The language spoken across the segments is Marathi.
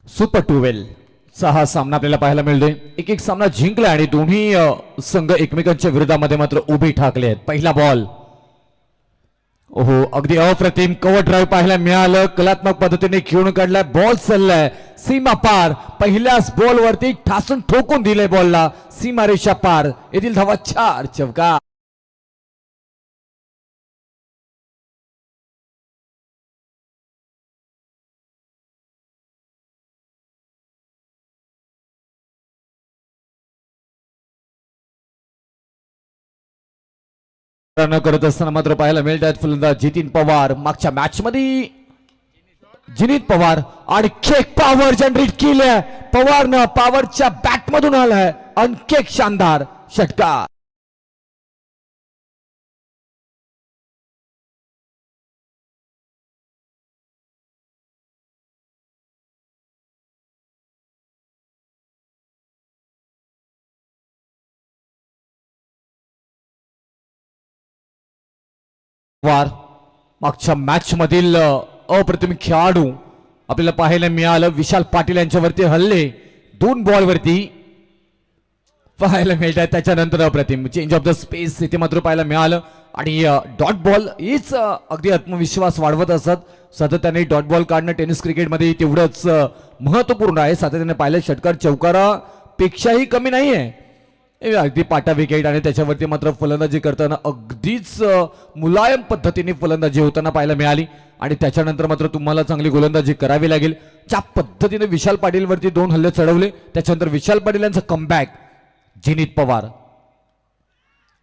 सुपर 12 चा हा सामना आपल्याला पाहायला मिळतोय. एक एक सामना जिंकला आणि दोन्ही संघ एकमेकांच्या विरोधामध्ये मात्र उभे ठाकले आहेत. पहिला बॉल, ओहो अगदी अप्रतिम कव्हर ड्राईव्ह पाहायला मिळालं. कलात्मक पद्धतीने खेळून काढलाय. बॉल चाललाय सीमा पार. पहिल्याच बॉल वरती ठासून ठोकून दिले बॉलला सीमारेषा पार. येथील धावा 4 चौका. रन करत असताना मात्र पाहायला मिळत आहेत फलंदाज जितीन पवार. मागच्या मॅच मध्ये जिनीत पवार आणखी एक पॉवर जनरेट केल्या. पवारनं पॉवरच्या बॅट मधून आलाय आणखी एक शानदार षटकार. पवार मागच्या मॅच मधील अप्रतिम खेळाडू आपल्याला पाहायला मिळालं. विशाल पाटील यांच्यावरती हल्ले 2 बॉल वरती पाहायला मिळतात. त्याच्यानंतर अप्रतिम चेंज ऑफ द स्पेस इथे मात्र पाहायला मिळालं आणि डॉट बॉल हीच अगदी आत्मविश्वास वाढवत असत. सातत्याने डॉट बॉल काढणं टेनिस क्रिकेटमध्ये तेवढंच महत्वपूर्ण आहे. सातत्याने पाहिलं षटकार चौकारापेक्षाही कमी नाही आहे. अगदी पाटा विकेट आणि त्याच्यावरती मात्र फलंदाजी करताना अगदीच मुलायम पद्धतीने फलंदाजी होताना पाहायला मिळाली आणि त्याच्यानंतर मात्र तुम्हाला चांगली गोलंदाजी करावी लागेल. ज्या पद्धतीने विशाल पाटील वरती 2 हल्ले चढवले त्याच्यानंतर विशाल पाटील यांचा कमबॅक. जिनीत पवार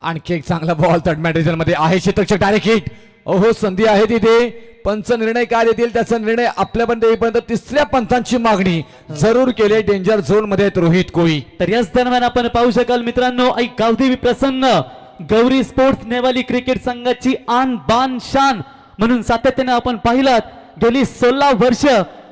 आणखी एक चांगला बॉल थर्ड मॅन मध्ये आहे. क्षेत्ररक्षक डायरेक्ट हिट. ओहो संधी आहे तिथे. पंच निर्णय काय देतील त्याचा निर्णय आपल्यापर्यंत येईपर्यंत तिसऱ्या पंचांची मागणी जरूर केली. डेंजर झोन मध्ये रोहित कोळी. तर याच दरम्यान आपण पाहू शकाल मित्रांनो, ऐक गावदेवी प्रसन्न गौरी स्पोर्ट्स नेवाली क्रिकेट संघाची आन बान शान म्हणून सातत्याने आपण पाहिलात. गेली 16 वर्ष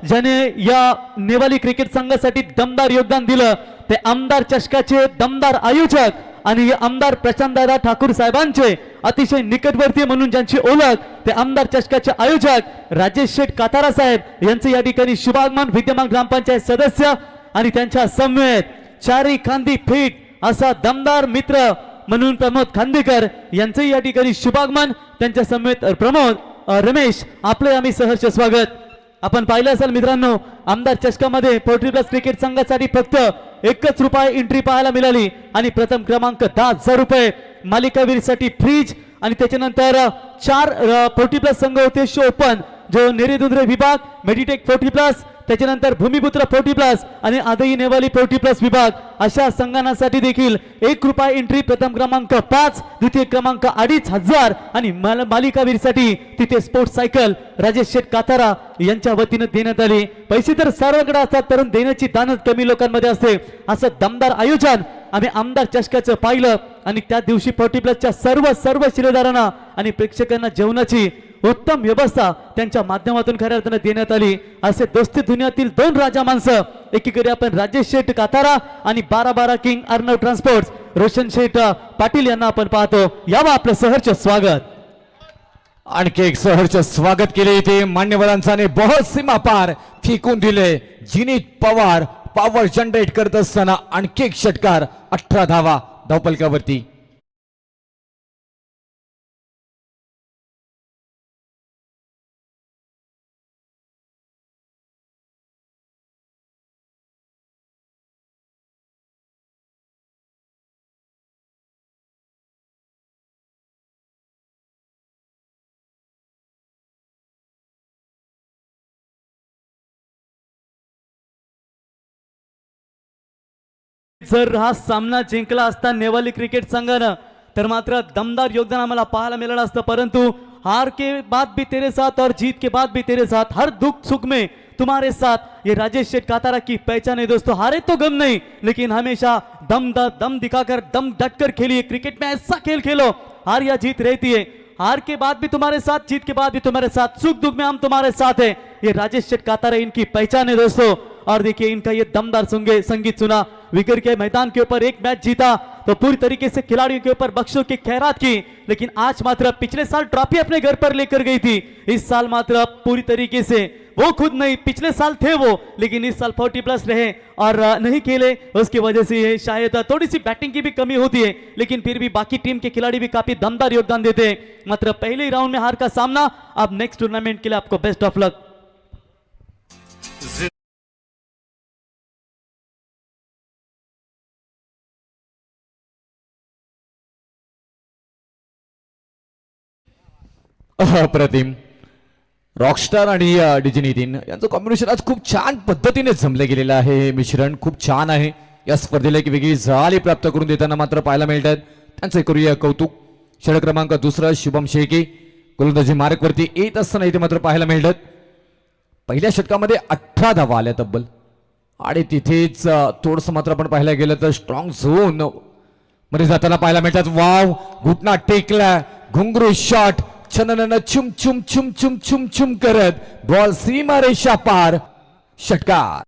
ज्याने या नेवाली क्रिकेट संघासाठी दमदार योगदान दिलं ते आमदार चषकाचे दमदार आयोजक आणि आमदार प्रशांतदादा ठाकूर साहेबांचे अतिशय निकटवर्ती म्हणून ज्यांची ओळख ते आमदार चषकाचे आयोजक राजेश शेठ कातारा साहेब यांचे या ठिकाणी शुभागमन. विद्यमान ग्रामपंचायत सदस्य आणि त्यांच्या समवेत चारी खांदी फिट असा दमदार मित्र म्हणून प्रमोद खांदेकर यांचे या ठिकाणी शुभागमन. त्यांच्या समवेत प्रमोद रमेश आपले आम्ही सहर्ष स्वागत. आपण पाहिलं असेल मित्रांनो, आमदार चषकामध्ये पोल्ट्री प्लस क्रिकेट संघासाठी फक्त 1 रुपये एंट्री पाहायला मिळाली आणि प्रथम क्रमांक 10,000 रुपये. मालिकावीरसाठी फ्रीज आणि त्याच्यानंतर 4 पोल्ट्री प्लस संघ होते. शो ओपन जो नेरेदुंद्रे विभाग, मेडिटेक 40 प्लस, त्याच्यानंतर भूमिपुत्र 40 प्लस आणि आदई नेवाली 40 प्लस विभाग अशा संघांसाठी देखील 1 रुपये एंट्री. प्रथम क्रमांक 5, द्वितीय क्रमांक 2,500 आणि मालिकावीरसाठी तिथे स्पोर्ट्स सायकल राजेश शेठ कातारा यांच्या वतीनं देण्यात आली. पैसे तर सर्वांकडे असतात परंतु देण्याची दानत कमी लोकांमध्ये असते. असं दमदार आयोजन आम्ही आमदार चषकाचं पाहिलं आणि त्या दिवशी 40 प्लसच्या सर्व शिलेदारांना आणि प्रेक्षकांना जेवणाची उत्तम व्यवस्था त्यांच्या माध्यमातून खऱ्या अर्थाने देण्यात आली. असे दोस्ती दुनियातील 2 राजा माणसं, एकीकडे आपण राजेश शेठ कातारा आणि 12 किंग अर्णव ट्रान्सपोर्ट्स रोशन शेठ पाटील यांना आपण पाहतो. यावं आपलं सहर्ष स्वागत. आणखी एक सहर्ष स्वागत केले इथे मान्यवरांचा. बहुत सीमा पार फेकून दिले. जिनीत पवार पॉवर जनरेट करत असताना आणखी एक षटकार. 18 धावा धावपलकावरती. जर हा सामना जिंकला असता नेवाली क्रिकेट संघानं तर मात्र दमदार योगदान आम्हाला पाहायला मिळालं असतं. परंतु हार के बाद भी तेरे साथ और जीत के बाद भी तेरे साथ, हर दुख सुख में तुम्हारे साथ, ये राजेश शेठ कातारा की पहचान है दोस्तों. हारे तो गम नहीं लेकिन हमेशा दम दिखाकर दम डटकर खेलिए. क्रिकेट में ऐसा खेल खेलो, हार या जीत रहती है. हार के बाद भी तुम्हारे साथ, जीत के बाद भी तुम्हारे साथ, सुख दुख में हम तुम्हारे साथ है. ये राजेश शेठ कातारा इनकी पहचान है दोस्तों. और देखिए इनका ये दमदार संगीत सुना. विगर के मैदान के ऊपर एक मैच जीता तो पूरी तरीके से खिलाड़ियों के ऊपर बख्शों की खैरात की, लेकिन आज मात्र पिछले साल ट्रॉफी अपने घर पर लेकर गई थी, इस साल मात्र पूरी तरीके से वो खुद नहीं, पिछले साल थे वो, लेकिन इस साल 40+ रहे और नहीं खेले। उसकी वजह से ये शायद थोड़ी सी बैटिंग की भी कमी होती है, लेकिन फिर भी बाकी टीम के खिलाड़ी भी काफी दमदार योगदान देते हैं। मात्र पहले ही राउंड में हार का सामना। अब नेक्स्ट टूर्नामेंट के लिए आपको बेस्ट ऑफ लक। अप्रतिम. रॉकस्टार आणि डीजे नितीन यांचं कॉम्बिनेशन आज खूप छान पद्धतीने जमले गेलेलं आहे. हे मिश्रण खूप छान आहे. या स्पर्धेला एक वेगळी झाली प्राप्त करून देताना मात्र पाहायला मिळतात. त्यांचे करूया कौतुक. षटक क्रमांक दुसरा शुभम शेळके गोलंदाजी मार्कवरती येत असताना इथे मात्र पाहायला मिळतात. पहिल्या षटकामध्ये 18 धावा आल्या तब्बल आणि तिथेच थोडंसं मात्र आपण पाहायला गेलं तर स्ट्रॉंग झोन मध्ये जाताना पाहायला मिळतात. वाव, घुटना टेकला, घुंगरू शॉट, छनन छुम छुम छुम छुम छुम छुम करत बॉल सीमा रेषा पार. षटकार.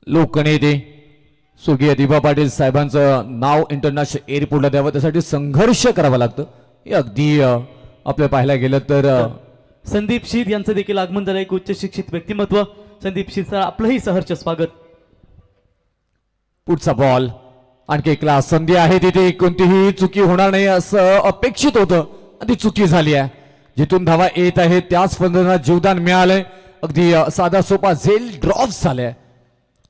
लोकनेते स्वर्गीय दिबा पाटील साहेबांचं नाव इंटरनॅशनल एअरपोर्टला द्यावं, त्यासाठी संघर्ष करावा लागतं. हे अगदी आपल्या पाहायला गेलं तर संदीप शीर यांचं देखील आगमन झालं. एक उच्च शिक्षित व्यक्तिमत्व. संदीप शीर सर, आपलंही सहर्ष स्वागत. पुढचा बॉल. आणखी एक क्लास संधी आहे. तिथे कोणतीही चुकी होणार नाही असं अपेक्षित होतं, ती चुकी झाली आहे. जिथून धावा येत आहे त्याच स्पर्धेला जीवदान मिळालंय. अगदी साधा सोपा झेल ड्रॉप झालाय.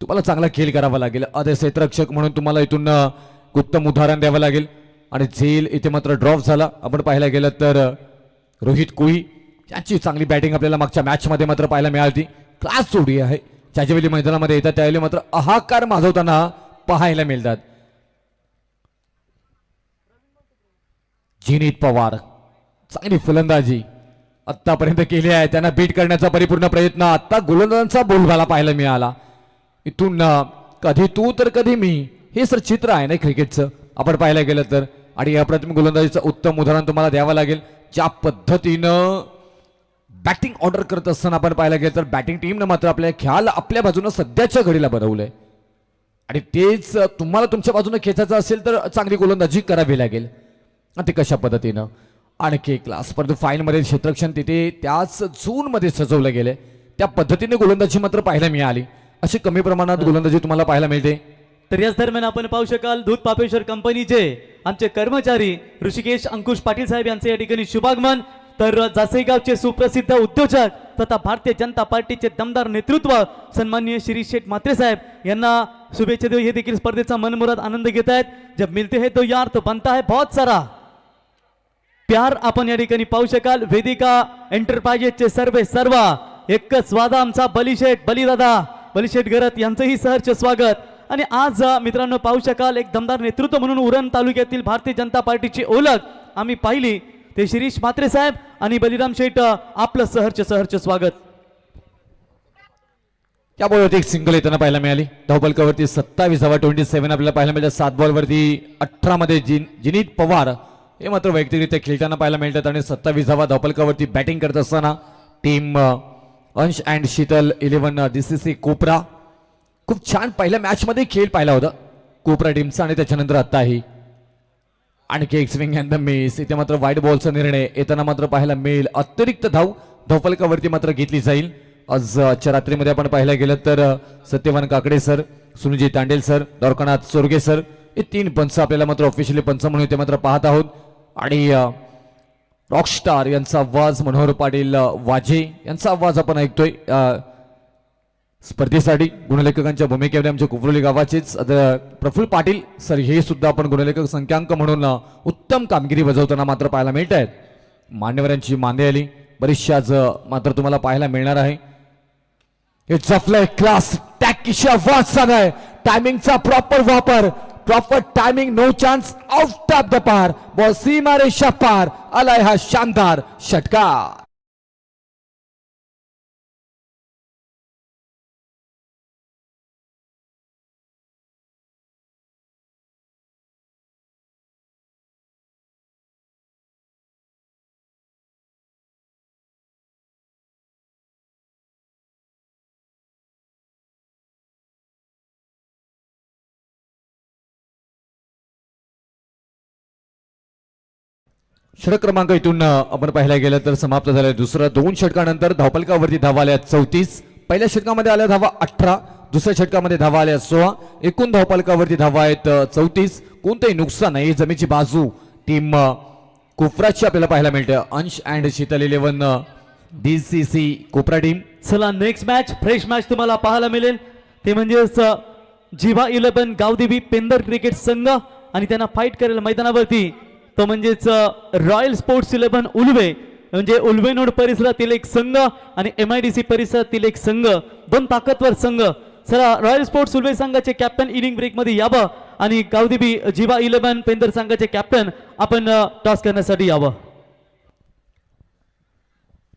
तुम्हाला चांगला खेळ करावा लागेल. आदर्श क्षेत्ररक्षक म्हणून तुम्हाला इथून उत्तम उदाहरण द्यावं लागेल. आणि झेल इथे मात्र ड्रॉप झाला. आपण पाहायला गेलं तर रोहित कोळी यांची चांगली बॅटिंग आपल्याला मागच्या मॅच मध्ये मात्र पाहायला मिळाली. क्लास जोडी आहे. ज्यावेळी मैदानामध्ये येतात त्यावेळी मात्र हाहाकार माजवताना पाहायला मिळतात. जिनीत पवार चांगली फलंदाजी आतापर्यंत केली आहे. त्यांना बीट करण्याचा परिपूर्ण प्रयत्न. आता गोलंदाजांचा बोलबाला पाहायला मिळाला. इथून कधी तू तर कधी मी, हे सर चित्र आहे ना क्रिकेटचं आपण पाहायला गेलं तर. आणि अप्रतिम गोलंदाजीचं उत्तम उदाहरण तुम्हाला द्यावं लागेल. ज्या पद्धतीनं बॅटिंग ऑर्डर करत असताना आपण पाहायला गेलं तर बॅटिंग टीमनं मात्र आपल्या ख्याल आपल्या बाजूनं सध्याच्या घडीला बनवलंय. आणि तेच तुम्हाला तुमच्या बाजूनं खेचायचं असेल तर चांगली गोलंदाजी करावी लागेल. आणि ते कशा पद्धतीनं. आणखी क्लास स्पर्धे फाईनमध्ये क्षेत्ररक्षण तिथे त्याच झोन मध्ये सजवलं गेलंय. त्या पद्धतीने गोलंदाजी मात्र पाहायला मिळाली. अशी कमी प्रमाणात गोलंदाजी तुम्हाला पाहायला मिळते. तर याच दरम्यान आपण पाहू शकाल दूध पापेश्वर कंपनीचे आमचे कर्मचारी ऋषिकेश अंकुश पाटील साहेब यांचे या ठिकाणी शुभागमन. तर जासेगावचे सुप्रसिद्ध उद्योजक तथा भारतीय जनता पार्टीचे दमदार नेतृत्व सन्माननीय श्री शेठ म्हात्रे साहेब यांना शुभेच्छा देऊ. हे देखील स्पर्धेचा मनमुराद आनंद घेत आहेत. जब मिलते हैं तो यार तो बनता है बहुत सारा प्यार. आपण या ठिकाणी पाहू शकाल वेदिका एंटरप्राइजेसचे सर्व एकच वादा आमचा बलिशेठ बलिशेठ गरत यांचंही सहर्ष स्वागत. आणि आज मित्रांनो पाहू शकाल एक दमदार नेतृत्व म्हणून उरण तालुक्यातील भारतीय जनता पार्टीची ओळख आम्ही पाहिली. ते शिरीष म्हात्रे साहेब आणि बलिराम शेठ, आपलं सहर्ष स्वागत. त्यामुळे एक सिंगल येताना पाहायला मिळाली. धावपलकावरती 27 धावा 27 आपल्याला पाहायला मिळतात. 7 बॉलवरती 18 मध्ये जिनीत पवार हे मात्र वैयक्तिकरित्या खेळताना पाहायला मिळतात. आणि 27 धावा धावपलकावरती बॅटिंग करत असताना टीम अंश अँड शीतल 11 DCC कोपरा. खूप छान पहिल्या मॅच मध्ये खेळ पाहिला होता कोपरा टीमचा. आणि त्याच्यानंतर आताही आणखी एक स्विंग अँड द मिस. इथे मात्र वाईट बॉलचा निर्णय येताना मात्र पाहायला मिळेल. अतिरिक्त धाव धावफलकावरती मात्र घेतली जाईल. आजच्या रात्रीमध्ये आपण पाहायला गेलं तर Satyavan Kakade sir, Suniji Tandel sir, Dwarkanath Chorge sir हे 3 पंच आपल्याला मात्र ऑफिशियली पंच म्हणून इथे मात्र पाहत आहोत. आणि रॉकस्टार यांचा आवाज, मनोहर पाटील वाजे यांचा आवाज आपण ऐकतोय. स्पर्धेसाठी गुणलेखकांच्या भूमिकेमध्ये आमच्या कुफरोली गावाचेच प्रफुल्ल पाटील सर हे सुद्धा आपण गुणलेखक संख्यांक म्हणून उत्तम कामगिरी बजावताना मात्र पाहायला मिळत आहेत. मान्यवरांची मांदे आली बरीचशी आज मात्र तुम्हाला पाहायला मिळणार आहे. हे जफलय क्लास टॅकिशा आवाज आहे. टायमिंगचा प्रॉपर वापर, proper timing, no chance, out of the पार, बॉल सीमा रेषा पार. आलाय हा शानदार षटकार. षटक क्रमांक इथून आपण पाहायला गेलं तर समाप्त झालं. दुसरं 2 षटकानंतर धावपलकावरती धावा आल्या 34. पहिल्या षटकामध्ये आल्या धावा 18, दुसऱ्या षटकामध्ये धावा आल्या 16. एकूण धावपलकावरती धावा आहेत 34. कोणतंही नुकसान नाही. जमीची बाजू टीम कोपराची आपल्याला पाहायला मिळते. अंश अँड शीतल 11 DCC कोपरा टीम. चला नेक्स्ट मॅच फ्रेश मॅच तुम्हाला पाहायला मिळेल. ते म्हणजेच जिवा 11 गावदेवी पेंदर क्रिकेट संघ आणि त्यांना फाईट करेल मैदानावरती तो म्हणजेच रॉयल स्पोर्ट्स 11 उल्वे म्हणजे उल्वेनोड परिसरातील एक संघ आणि MIDC परिसरातील एक संघ. दोन ताकदवर संघ. चला रॉयल स्पोर्ट्स उल्वे संघाचे कॅप्टन इनिंग ब्रेक मध्ये यावं आणि गावदेवी जिवा 11 पेंदर संघाचे कॅप्टन आपण टॉस करण्यासाठी यावं.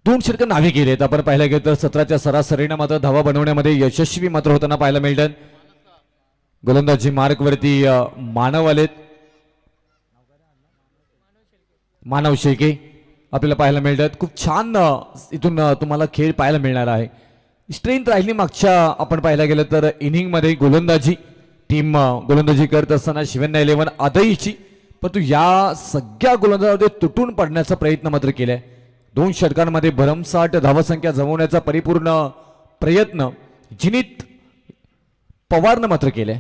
2 षटकं नावे गेलेत. आपण पाहायला गेलं तर 17च्या सरासरीनं मात्र धावा बनवण्यामध्ये यशस्वी मात्र होताना पाहायला मिळतात. गोलंदाजी मार्कवरती मानव आलेत. मानव शेळके आपल्याला पाहायला मिळतात. खूप छान इथून तुम्हाला खेळ पाहायला मिळणार आहे. स्ट्रेंथ राहिली मागच्या आपण पाहायला गेलं तर इनिंग मध्ये गोलंदाजी टीम गोलंदाजी करत असताना शिवन्या 11 आदईची, परंतु या सगळ्या गोलंदाजामध्ये तुटून पडण्याचा प्रयत्न मात्र केलाय. 2 षटकांमध्ये भरमसाठ धावसंख्या जमवण्याचा परिपूर्ण प्रयत्न जिनीत पवारनं मात्र केलाय.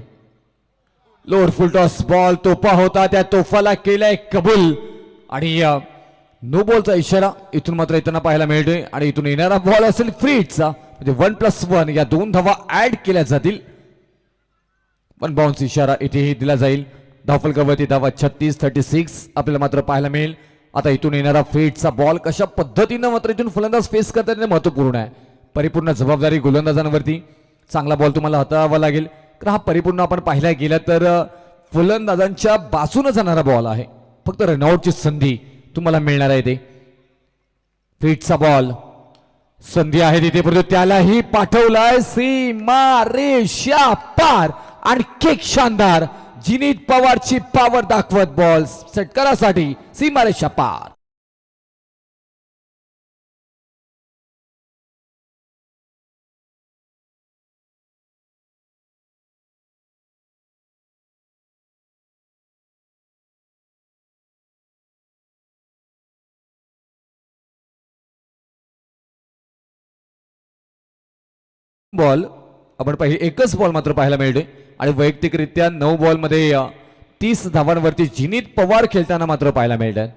लोअर फुल टॉस बॉल तोफा होता, त्या तोफाला केलाय कबूल आणि नो बॉलचा इशारा इथून मात्र येताना पाहायला मिळतोय. आणि इथून येणारा बॉल असेल फ्रीटचा म्हणजे 1+1 या 2 धावा ऍड केल्या जातील. 1 बाउन्स इशारा इथेही दिला जाईल. धावफलकावरती धावा 36 आपल्याला मात्र पाहायला मिळेल. आता इथून येणारा फेटचा बॉल कशा पद्धतीनं मात्र इथून फलंदाज फेस करतात हे महत्वपूर्ण आहे. परिपूर्ण जबाबदारी गोलंदाजांवरती. चांगला बॉल तुम्हाला हाताळावा लागेल कारण हा परिपूर्ण आपण पाहायला गेला तर फलंदाजांच्या बाजूनं जाणारा बॉल आहे. फक्त रनआउटची संधी तुम्हाला मिळणार आहे. ते फेटचा बॉल संधी आहे तिथे परंतु त्यालाही पाठवलाय सीमा रेषा पार आणि केक शानदार जिनीत पवारची पॉवर दाखवत बॉल षटकारासाठी सीमारेषा पार. बॉल आपण पाहिजे एकच बॉल मात्र पाहायला मिळते आणि वैयक्तिकरित्या 9 बॉलमध्ये 30 धावांवरती जिनीत पवार खेळताना मात्र पाहायला मिळतात.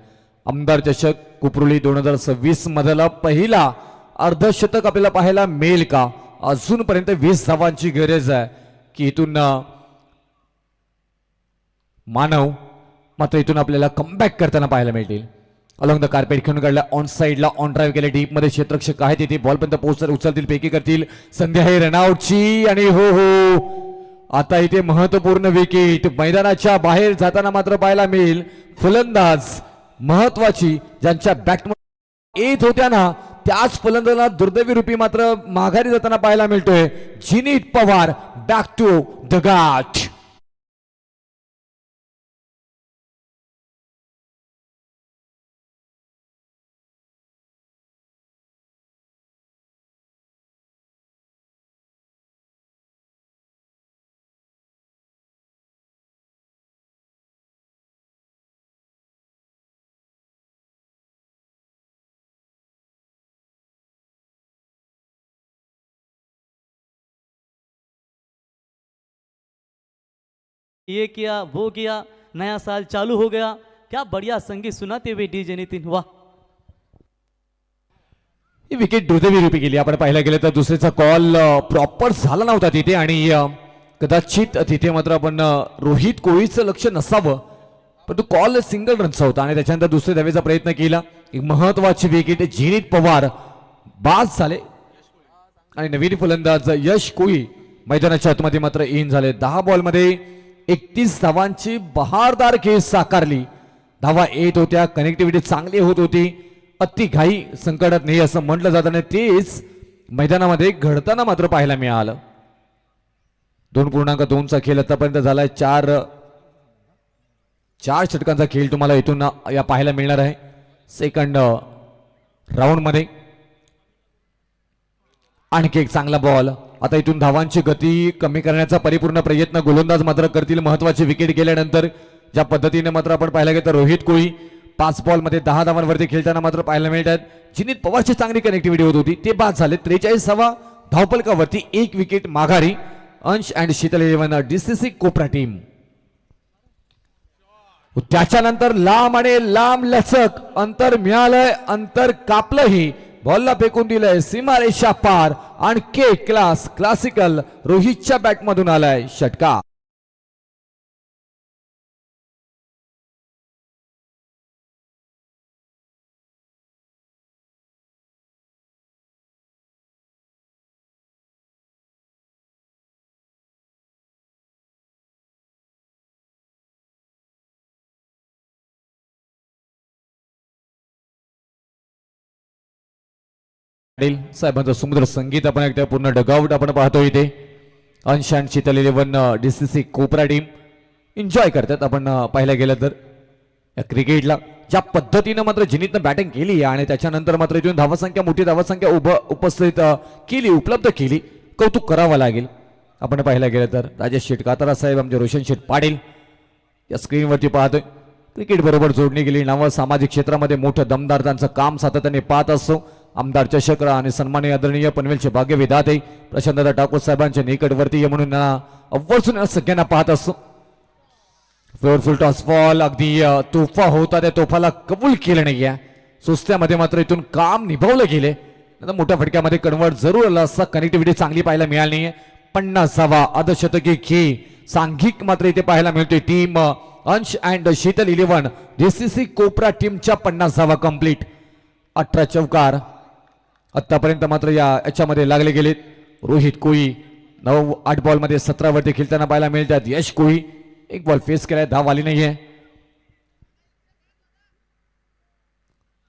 आमदार चषक कुपरुली 2026 मधला पहिला अर्धशतक आपल्याला पाहायला मिळेल का? अजूनपर्यंत 20 धावांची गरज आहे की इथून मानव मात्र इथून आपल्याला कमबॅक करताना पाहायला मिळतील. अलॉंग द कार्पेट खेळून काढला ऑन साइडला ऑन ड्राईव्ह केले डीप मध्ये क्षेत्ररक्षक आहेत तिथे बॉल पर्यंत पोहोचतर उचलतील पेकी करतील. संधी आहे रनआउटची आणि हो आता इथे महत्वपूर्ण विकेट मैदानाच्या बाहेर जाताना मात्र पाहायला मिळेल. फलंदाज महत्वाची ज्यांच्या बॅट येत होत्या ना त्याच फलंदाजाला दुर्दैवी रूपी मात्र माघारी जाताना पाहायला मिळतोय. जिनीत पवार बॅक टू द गाठ. ये किया वो किया नया साल चालू हो गया. क्या बढ़िया संगीत सुनाते हुए डीजे नितिन. वाह ही विकेट दुर्दैवी रूपी गेली. आपण पाहायला गेलं तर दुसऱ्याचा कॉल प्रॉपर झाला नव्हता तिथे आणि कदाचित तिथे मात्र आपण रोहित कोहलीचं लक्ष नसावं परंतु कॉल सिंगल रनचा होता आणि त्याच्यानंतर दुसऱ्या धावेचा प्रयत्न केला. एक महत्वाची विकेट जिनीत पवार बाद झाले आणि नवीन फलंदाज यश कोहली मैदानाच्या आतमध्ये मात्र इन झाले. 10 बॉलमध्ये 31 धावांची बहारदार खेळ साकारली. धावा येत होत्या, कनेक्टिव्हिटी चांगली होत होती. अति घाई संकटात नाही असं म्हटलं जातं आणि तेच मैदानामध्ये घडताना मात्र पाहायला मिळालं. 2.2चा खेळ आतापर्यंत झालाय. 4 षटकांचा खेळ तुम्हाला इथून या पाहायला मिळणार आहे सेकंड राऊंड मध्ये. आणखी एक चांगला बॉल. आता इथून धावांची गती कमी करण्याचा परिपूर्ण प्रयत्न गोलंदाज मात्र करतील. महत्वाची विकेट गेल्यानंतर ज्या पद्धतीने मात्र आपण पाहायला गेलं तर रोहित कोहली 5 बॉलमध्ये 10 धावांवरती खेळताना मात्र पाहायला मिळतात. जिनीत पवारची चांगली कनेक्टिव्हिटी होत होती, ते बाद झाले. 43वा धावफलकावरती 1 विकेट माघारी अंश अँड शीतल 11 डीसीसी कोपरा टीम. त्याच्यानंतर लांब आणि लांब लचक अंतर मिळालंय, अंतर कापलंही, बॉलला फेकून दिलंय सीमारेषा पार. आणखी क्लासिकल रोहितच्या बॅटमधून आलाय षटकार. साहेबांचं सुंदर संगीत आपण ऐकतोय, पूर्ण डगआउट आपण पाहतोय इथे. अंश अँड शीतल 11 डीसीसी कोपरा टीम एन्जॉय करतात. आपण पाहायला गेलं तर या क्रिकेटला ज्या पद्धतीनं मात्र जिनीतनं बॅटिंग केली आणि त्याच्यानंतर मात्र इथून धावसंख्या, मोठी धावसंख्या उपस्थित केली, उपलब्ध केली, कौतुक करावं लागेल. आपण पाहायला गेलं तर राजेश शेट कातारा साहेब, आमचे रोशन शेट पाटील या स्क्रीनवरती पाहतोय. क्रिकेट बरोबर जोडणी गेली नावं, सामाजिक क्षेत्रामध्ये मोठं दमदार त्यांचं काम सातत्याने पाहत असतो. आमदार चषक आणि सन्माननीय आदरणीय पनवेलचे भाग्य विधाते प्रशांतदा ठाकूर साहेबांच्या निकटवर्तीय म्हणून आवर्जून सगळ्यांना पाहत असतो. फ्लोअरफुल टॉस बॉल अगदी तोफा होता, त्या तोफाला कबूल केलं नाहीये. सुस्त्यामध्ये मात्र इथून काम निभावलं गेले. मोठ्या फटक्यामध्ये कन्वर्ट जरूर आला असता, कनेक्टिव्हिटी चांगली पाहायला मिळाली नाहीये. 50वा अर्धशतकी खेळ सांघिक मात्र इथे पाहायला मिळतोय. टीम अंश अँड शीतल 11 डीसीसी कोपरा टीमच्या 50वा कंप्लीट. 18 चौकार आतापर्यंत मात्र याच्यामध्ये लागले गेलेत. रोहित कोळी 8 बॉलमध्ये 17 वरती खेळताना पाहायला मिळतात. यश कोळी 1 बॉल फेस केलाय, धाव आली नाहीये.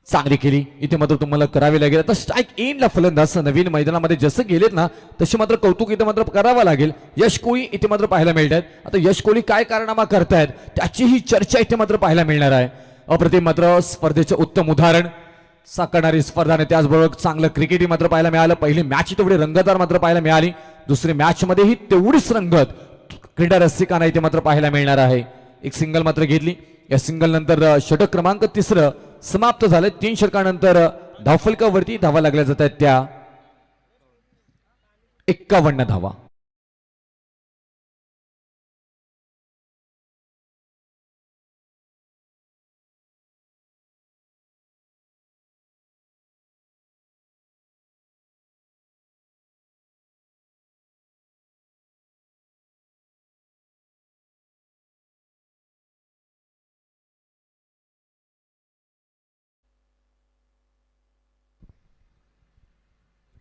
चांगली केली इथे मात्र तुम्हाला करावी लागेल. आता स्ट्राईक इनला फलंदाज नवीन मैदानामध्ये जसं गेलेत ना तसे मात्र कौतुक इथे मात्र करावं लागेल. यश कोळी इथे मात्र पाहायला मिळतात. आता यश कोळी काय कारनामा करतायत त्याचीही चर्चा इथे मात्र पाहायला मिळणार आहे. अप्रतिम मात्र स्पर्धेचं उत्तम उदाहरण साकारणारी स्पर्धा आणि त्याचबरोबर चांगलं क्रिकेटही मात्र पाहायला मिळालं. पहिली मॅच तेवढी रंगतदार मात्र पाहायला मिळाली, दुसरी मॅच मध्येही तेवढीच रंगत क्रीडा रसिकांना इथे मात्र पाहायला मिळणार आहे. एक सिंगल मात्र घेतली, या सिंगल नंतर षटक क्रमांक 3 समाप्त झाले. 3 षटकानंतर धावफलकावरती धावा लागल्या जात आहेत त्या 51 धावा.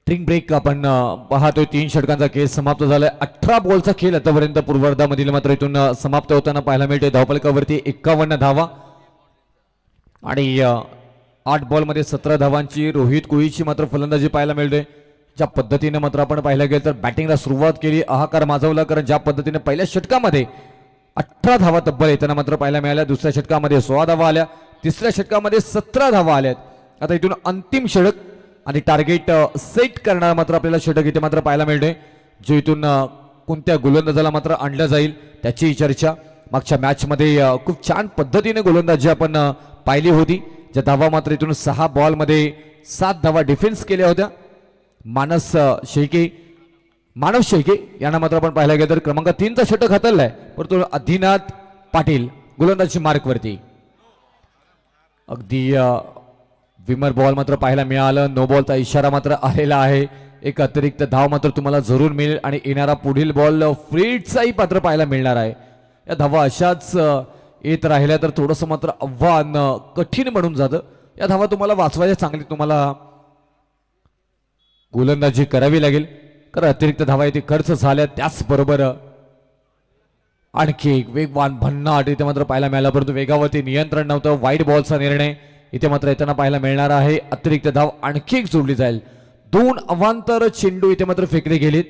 ड्रिंक ब्रेक आपण पाहतोय. 3 षटकांचा खेळ समाप्त झालाय. 18 बॉलचा खेळ आतापर्यंत पूर्वार्धामधील मात्र इथून समाप्त होताना पाहायला मिळतोय. धावफलकावरती 51 धावा आणि 8 बॉलमध्ये 17 धावांची रोहित कोळीची मात्र फलंदाजी पाहायला मिळते. ज्या पद्धतीने मात्र आपण पाहायला गेलं तर बॅटिंगला सुरुवात केली, हाहाकार माजवला, कारण ज्या पद्धतीने पहिल्या षटकामध्ये 18 धावा तब्बल येताना मात्र पाहायला मिळाल्या. दुसऱ्या षटकामध्ये 16 धावा आल्या, तिसऱ्या षटकामध्ये 17 धावा आल्यात. आता इथून अंतिम षटक आणि टार्गेट सेट करणार मात्र आपल्याला षटक इथे मात्र पाहायला मिळते. जो इथून कोणत्या गोलंदाजाला मात्र आणलं जाईल त्याची चर्चा. मागच्या मॅच मध्ये खूप छान पद्धतीने गोलंदाजी आपण पाहिली होती. ज्या धावा मात्र इथून 6 बॉलमध्ये 7 धावा डिफेन्स केल्या होत्या. मानव शेळके यांना मात्र आपण पाहायला गेलं तर क्रमांक 3चा षटक हाताळलाय, परंतु आदिनाथ पाटील गोलंदाजी मार्कवरती. अगदी विमर बॉल मात्र पाहायला मिळालं. नो बॉलचा इशारा मात्र आलेला आहे. एक अतिरिक्त धाव मात्र तुम्हाला जरूर मिळेल आणि येणारा पुढील बॉल फ्रीडचाही पात्र पाहायला मिळणार आहे. या धावा अशाच येत राहिल्या तर थोडंसं मात्र आव्हान कठीण बनून जातं. या धावा तुम्हाला वाचवायच्या, चांगली तुम्हाला गोलंदाजी करावी लागेल, कारण अतिरिक्त धावा इथे खर्च झाल्या. त्याचबरोबर आणखी एक वेगवान भन्नाट इथे मात्र पाहायला मिळाला, परंतु वेगावरती नियंत्रण नव्हतं. वाईट बॉलचा निर्णय इथे मात्र येताना पाहायला मिळणार आहे. अतिरिक्त धाव आणखी एक जोडली जाईल. 2 अवांतर चेंडू इथे मात्र फेकले गेलेत.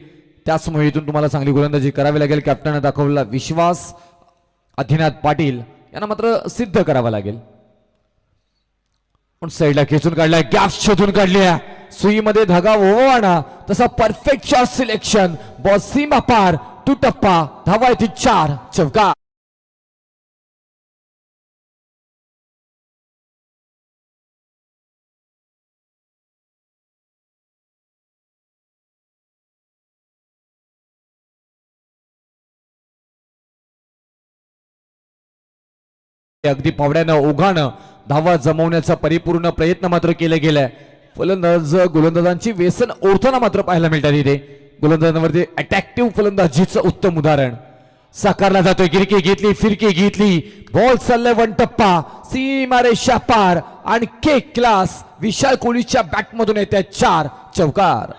त्याचमुळे इथून तुम्हाला चांगली गोलंदाजी करावी लागेल. कॅप्टनने दाखवलेला विश्वास आदिनाथ पाटील यांना मात्र सिद्ध करावा लागेल. पण साईडला खेचून काढलाय, गॅप शोधून काढली, सुईमध्ये धागा ओवाना तसा परफेक्ट शॉट सिलेक्शन. बॉल सीमा पार, टू टप्पा, धावा येथे 4 चौका. अगदी फावड्यानं ओघानं धावा जमवण्याचा परिपूर्ण प्रयत्न मात्र केला गेलाय. फलंदाज गोलंदाजांची व्यसन ओढताना मात्र पाहायला मिळतात इथे. गोलंदाजांवरती अट्रॅक्टिव्ह फलंदाजीचं उत्तम उदाहरण साकारला जातोय. गिरकी घेतली, फिरकी घेतली, बॉल चाललाय वन टप्पा, सीमारेषा पार आणि के क्लास विशाल कोहलीच्या बॅट मधून येत्या 4 चौकार.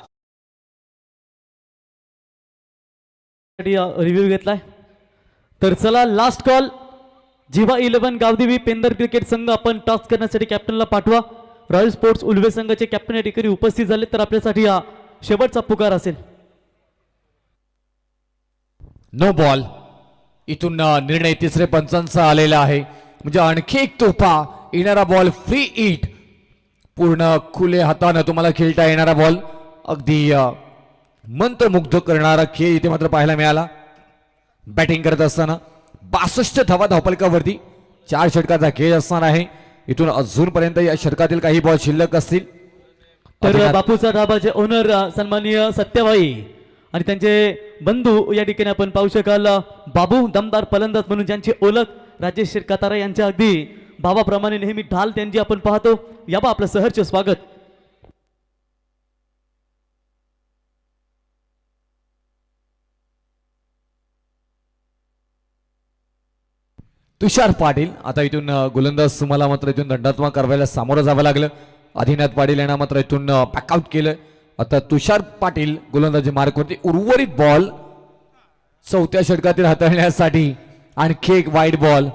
रिव्ह्यू घेतलाय. तर चला लास्ट कॉल. जिवा 11 गावदेवी पेंदर क्रिकेट संघ आपण टॉस करण्यासाठी कॅप्टनला पाठवा. रॉयल स्पोर्ट्स उल्वे संघाचे कॅप्टन या ठिकाणी उपस्थित झाले तर आपल्यासाठी हा शेवटचा पुकार असेल. No ball. इथून निर्णय तिसरे पंचांचा आलेला आहे. म्हणजे आणखी एक तोफा येणारा बॉल फ्री हिट. पूर्ण खुले हाताने तुम्हाला खेळता येणारा बॉल. अगदी मंत्रमुग्ध करणारा खेळ इथे मात्र पाहायला मिळाला. बॅटिंग करत असताना 62 धावा धावपलकावरती 4 षटकाचा खेळ असणार आहे. इथून अजूनपर्यंत या षटकातील काही बॉल शिल्लक असतील. तर बापूचा ढाबाचे ओनर सन्माननीय सत्यभाई आणि त्यांचे बंधू या ठिकाणी आपण पाहू शकाल. बाबू दमदार फलंदाज म्हणून ज्यांची ओळख राजेश शिरकातारा यांच्या अगदी भावाप्रमाणे नेहमी ढाल त्यांची आपण पाहतो. याबा आपलं सहर्ष स्वागत. तुषार पाटील आता इथून गोलंदाज तुम्हाला मात्र इथून दंडात्मक कारवाईला सामोरं जावं लागलं. आदिनाथ पाटील यांना मात्र इथून पॅकआउट केलं. आता तुषार पाटील गोलंदाजी मार्कवरती. उर्वरित बॉल चौथ्या षटकातील हाताळण्यासाठी आणखी एक वाईड बॉल.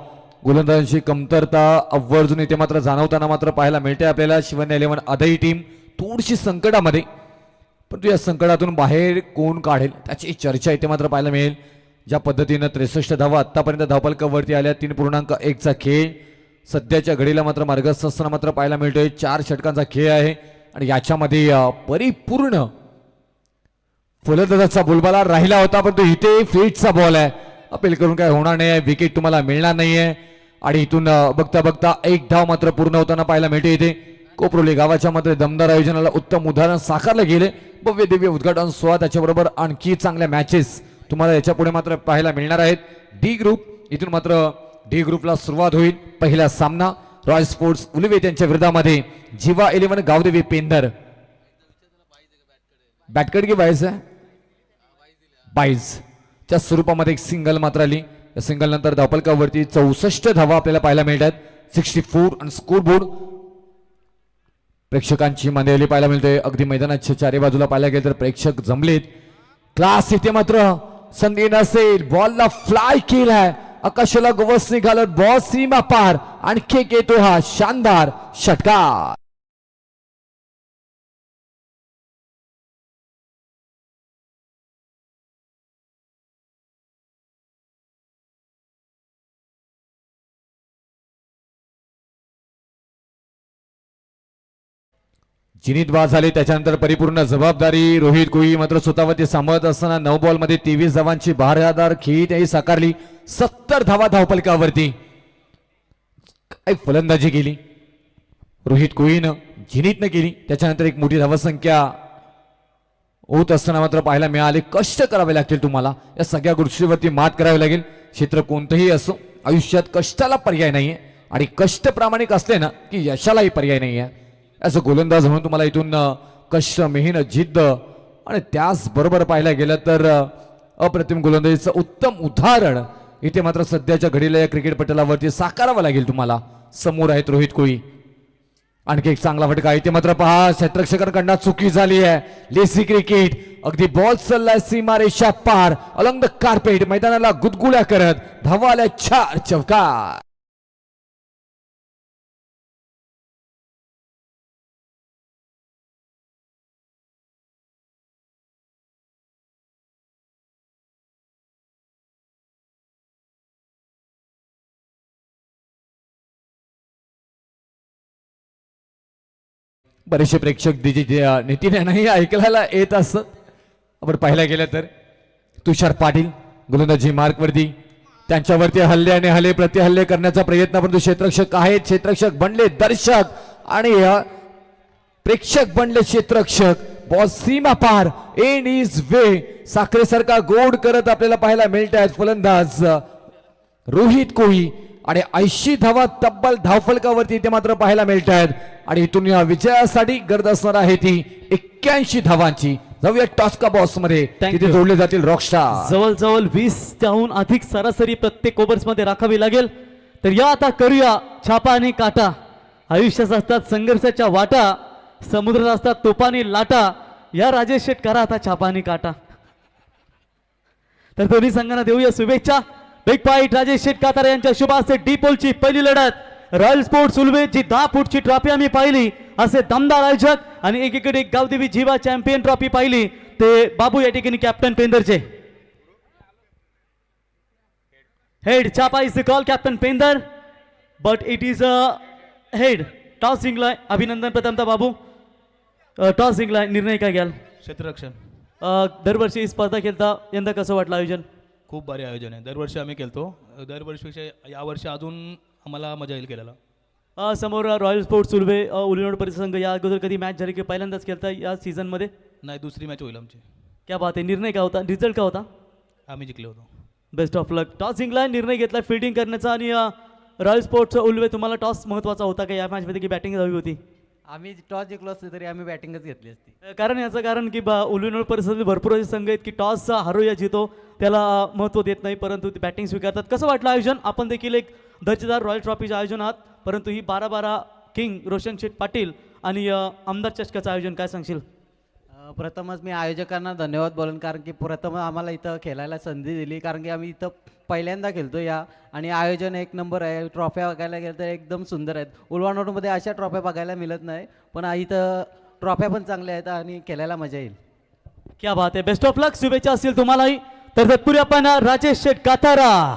गोलंदाजांची कमतरता आवर्जून इथे मात्र जाणवताना मात्र पाहायला मिळते आपल्याला. शिवन्या 11 आदही टीम थोडीशी संकटामध्ये, परंतु या संकटातून बाहेर कोण काढेल त्याची चर्चा इथे मात्र पाहायला मिळेल. ज्या पद्धतीनं 63 धावा आतापर्यंत धावपलकावरती आल्या 3.1चा खेळ सध्याच्या घडीला मात्र मार्गस्थ असताना मात्र पाहायला मिळतोय. 4 षटकांचा खेळ आहे आणि याच्यामध्ये परिपूर्ण फलंदाजाचा बोलबाला राहिला होता. परंतु इथे फ्रीटचा बॉल आहे. अपील करून काय होणार नाही. विकेट तुम्हाला मिळणार नाहीये आणि इथून बघता बघता 1 धाव मात्र पूर्ण होताना पाहायला मिळते. इथे कोपरोली गावाच्या मात्र दमदार आयोजनाला उत्तम उदाहरण साकारलं गेले. भव्य दिव्य उद्घाटन सोहळा त्याच्याबरोबर आणखी चांगल्या मॅचेस तुम्हाला याच्या पुढे मात्र पाहायला मिळणार आहेत. डी ग्रुप इथून मात्र डी ग्रुपला सुरुवात होईल. पहिला सामना रॉयल स्पोर्ट्स उलवे त्यांच्या विरोधामध्ये जिवा 11 गावदेवी पेंदर. बॅटकड की बाईज आहे बाईज च्या स्वरूपामध्ये एक सिंगल मात्र आली. या सिंगल नंतर धावपलकावरती 64 धावा आपल्याला पाहायला मिळतात. 64 आणि स्कोर बोर्ड प्रेक्षकांची मांदिलेली पाहायला मिळते. अगदी मैदानाच्या चारी बाजूला पाहायला गेले तर प्रेक्षक जमलेत. क्लास इथे मात्र संधी नसेल. बॉलला फ्लाय केलाय. आकाशाला गवस निघालत. बॉल सीमा पार. आणखी येतो हा शानदार षटकार. जिनीत बाद झाली. त्याच्यानंतर परिपूर्ण जबाबदारी रोहित कोहली मात्र स्वतःवरती सांभाळत असताना 9 बॉल मध्ये 23 धावांची बहारदार खेळी त्याही साकारली. 70 धावा धावपलकावरती. काय फलंदाजी केली रोहित कोहलीनं, जिनीतनं केली. त्याच्यानंतर एक मोठी धावसंख्या होत असताना मात्र पाहायला मिळाले. कष्ट करावे लागतील तुम्हाला. या सगळ्या गोष्टीवरती मात करावी लागेल. क्षेत्र कोणतंही असो आयुष्यात कष्टाला पर्याय नाहीये आणि कष्ट प्रामाणिक असले ना की यशालाही पर्याय नाहीये. असं गोलंदाज म्हणून तुम्हाला इथून कष्ट, मेहनत, जिद्द आणि त्याचबरोबर पाहायला गेलं तर अप्रतिम गोलंदाजीचं उत्तम उदाहरण इथे मात्र सध्याच्या घडीला या क्रिकेट पटलावरती साकारावं लागेल तुम्हाला. समोर आहेत रोहित कोहली. आणखी एक चांगला फटका इथे मात्र पहा. क्षेत्ररक्षकांकडून चुकी झाली आहे. Lacey cricket. अगदी बॉल चाललाय सीमारेषा पार. Alang the carpet. मैदानाला गुदगुल्या करत धावा आल्या 4 चौकार. बरेचसे प्रेक्षक नितीन यांनाही ऐकायला येत असत. आपण पाहायला गेलं तर तुषार पाटील गोलंदाजी मार्कवरती. त्यांच्यावरती हल्ले आणि हल्ले प्रतिहल्ले करण्याचा प्रयत्न, परंतु क्षेत्ररक्षक आहेत. क्षेत्ररक्षक बनले दर्शक आणि प्रेक्षक बनले क्षेत्ररक्षक. बॉल सीमा पार. N is way. साखरेसारखा गोड करत आपल्याला पाहायला मिळत आहेत फलंदाज रोहित कोहली. आणि 80 धावा तब्बल धावफलकावरती ते मात्र पाहायला मिळत आहेत आणि इथून या विजयासाठी गरज असणार आहे ती 81 धावांची. जाऊया टॉस का बॉक्स मध्ये, Thank तिथे you. जोडले जातील रॉकस्टार. जवळजवळ 20 अधिक सरासरी प्रत्येक ओव्हर्स मध्ये राखावी लागेल. तर या आता करूया छापा आणि काटा. आयुष्यात असतात संघर्षाच्या वाटा, समुद्रात असतात तुफानी लाटा. या राजेश शेट करा आता छापा आणि काटा. तर दोन्ही संघांना देऊया शुभेच्छा. बिग फाईट राजेश शेट कातार यांच्या शुभ हस्ते डी पोलची पहिली लढत. रॉयल स्पोर्ट्स उल्वे जी 10 फूटची ट्रॉफी आम्ही पाहिली, असे दमदार आयोजक. आणि एकीकडे गावदेवी जीवा चॅम्पियन ट्रॉफी पाहिली, ते बाबू या ठिकाणी कॅप्टन पेंदरचे. हेड छापा is the call captain Pendar, but it is a head. Toss जिंकलाय, अभिनंदन प्रथमतः बाबू. टॉस जिंकलाय, निर्णय काय घ्याल? क्षेत्ररक्षण. दरवर्षी ही स्पर्धा खेळता, यंदा कसं वाटलं आयोजन? खूप भारी आयोजन आहे. दरवर्षी आम्ही खेळतो, दरवर्षीपेक्षा यावर्षी अजून आम्हाला मजा येईल खेळायला. समोर रॉयल स्पोर्ट्स उल्वे उल्लेनोड परिसंघ, या अगोदर कधी मॅच झाली की पहिल्यांदाच खेळता या सीझन मध्ये? नाही, दुसरी मॅच होईल आमची. क्या बात आहे. निर्णय काय होता, रिझल्ट काय होता? आम्ही जिंकले होतो. Best of luck. टॉस जिंकलाय, निर्णय घेतला फिल्डिंग करण्याचा. आणि रॉयल स्पोर्ट्स उल्वे, तुम्हाला टॉस महत्वाचा होता का या मॅचमध्ये की बॅटिंग हवी होती? आम्ही टॉस जिंकलो असतो तरी आम्ही बॅटिंगच घेतली असती. कारण याचं कारण की उल्लेनोड परिसरातील भरपूर असे संघ आहेत की टॉस हरो या जितो त्याला महत्त्व देत नाही, परंतु ते बॅटिंग स्वीकारतात. कसं वाटलं आयोजन? आपण देखील एक दर्जेदार रॉयल ट्रॉफीचे आयोजन आहात, परंतु ही 12-12 किंग रोशन शेठ पाटील आणि आमदार चषकाचं आयोजन, काय सांगशील? प्रथमच मी आयोजकांना धन्यवाद बोलेन, कारण की प्रथम आम्हाला इथं खेळायला संधी दिली, कारण की आम्ही इथं पहिल्यांदा खेळतो या. आणि आयोजन एक नंबर आहे. ट्रॉफ्या बघायला गेलं तर एकदम सुंदर आहेत. उलवानोटमध्ये अशा ट्रॉफ्या बघायला मिळत नाही, पण इथं ट्रॉफ्या पण चांगल्या आहेत आणि खेळायला मजा येईल. क्या बात आहे. बेस्ट ऑफ लक, शुभेच्छा असतील तुम्हालाही. तर तत्पूर्वी आपण राजेश शेठ कातारा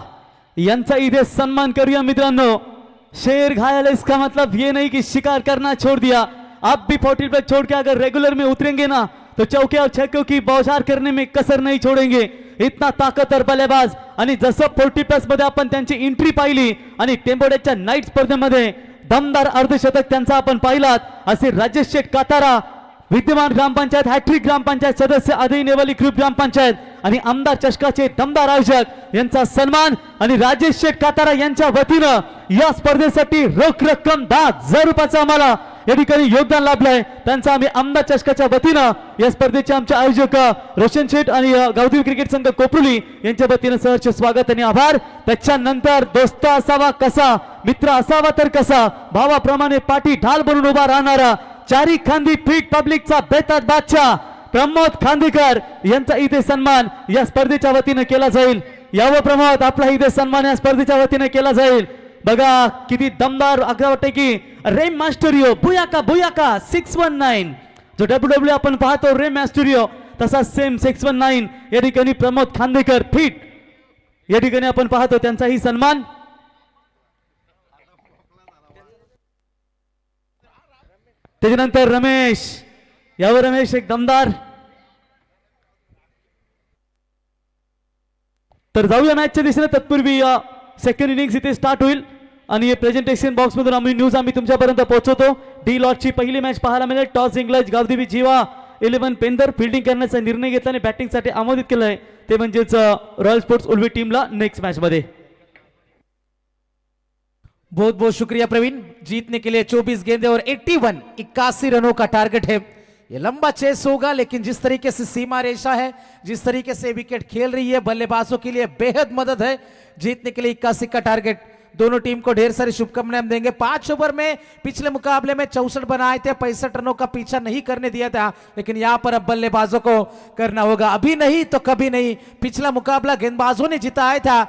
यांचा इथे सन्मान करूया मित्रांनो. शेर घायल है इसका मतलब ये नहीं कि शिकार करना छोड़ दिया, आप भी 40 पे छोड़ के अगर रेगुलर में उतरेंगे ना तो चौके और छक्कों की बौछार करने में कसर नहीं छोड़ेंगे. इतना ताकतवर बल्लेबाज. आणि जसं 40+ मध्ये आपण त्यांची एंट्री पाहिली आणि टेम्पोडेच्या नाईट स्पर्धेमध्ये दमदार अर्धशतक त्यांचा आपण पाहिलात, असे राजेश शेठ कातारा, विद्यमान ग्रामपंचायत, हॅट्रिक ग्रामपंचायत सदस्य, आदई नेवाली ग्रुप ग्रामपंचायत आणि आमदार चषकाचे दमदार आयोजक यांचा सन्मान. आणि राजेश शेठ कातारा यांच्या वतीनं या स्पर्धेसाठी रोख रक्कम 10,000 रुपयाचं आम्हाला या ठिकाणी योगदान लाभलंय. त्यांचं आम्ही आमदार चषकाच्या वतीनं या स्पर्धेचे आमचे आयोजक रोशन शेठ आणि गावदेवी क्रिकेट संघ कोपरुली यांच्या वतीनं सहर्ष स्वागत आणि आभार. त्याच्यानंतर दोस्त असावा कसा, मित्र असावा तर कसा, भावाप्रमाणे पाठी ढाल बनून उभा राहणारा, चारी खांदी पीठ पब्लिकचा बेताज बादशाह प्रमोद खांदेकर यांचा इथे सन्मान या स्पर्धेच्या वतीनं केला जाईल. यावं प्रमोद, आपला इथे सन्मान या स्पर्धेच्या वतीनं केला जाईल. बघा किती दमदार. अगदी वाटते की रेम मास्टरियो बुयाका 619, जो WWE आपण पाहतो रेम मास्टरियो, तसा सेम 619 या ठिकाणी प्रमोद खांदेकर फीट या ठिकाणी आपण पाहतो त्यांचाही सन्मान. त्याच्यानंतर रमेश, यावर रमेश एक दमदार. तर जाऊया मॅचच्या दिशेने. तत्पूर्वी सेकंड इनिंग्स इथे स्टार्ट होईल आणि प्रेझेंटेशन बॉक्स मधून आम्ही तुमच्यापर्यंत पोहोचवतो. डी लॉटची पहिली मॅच पाहायला मिळेल. टॉस जिंकलाय गावदेवी जीवा 11 पेंदर. फिल्डिंग करण्याचा निर्णय घेतला आणि बॅटिंगसाठी आमोदित केलंय ते म्हणजेच रॉयल स्पोर्ट्स उल्वे टीमला नेक्स्ट मॅच मध्ये. बहुत बहुत शुक्रिया प्रवीण. जीतने के लिए 24 गेंदे और 81 रनों का टारगेट है. ये लंबा चेस होगा, लेकिन जिस तरीके से सीमा रेशा है, जिस तरीके से विकेट खेल रही है, बल्लेबाजों के लिए बेहद मदद है. जीतने के लिए 81 का टारगेट. दोनों टीम को ढेर सारी शुभकामनाएं हम देंगे. 5 ओवर में पिछले मुकाबले में 64 बनाए थे, 65 रनों का पीछा नहीं करने दिया था, लेकिन यहां पर अब बल्लेबाजों को करना होगा. अभी नहीं तो कभी नहीं. पिछला मुकाबला गेंदबाजों ने जिताया था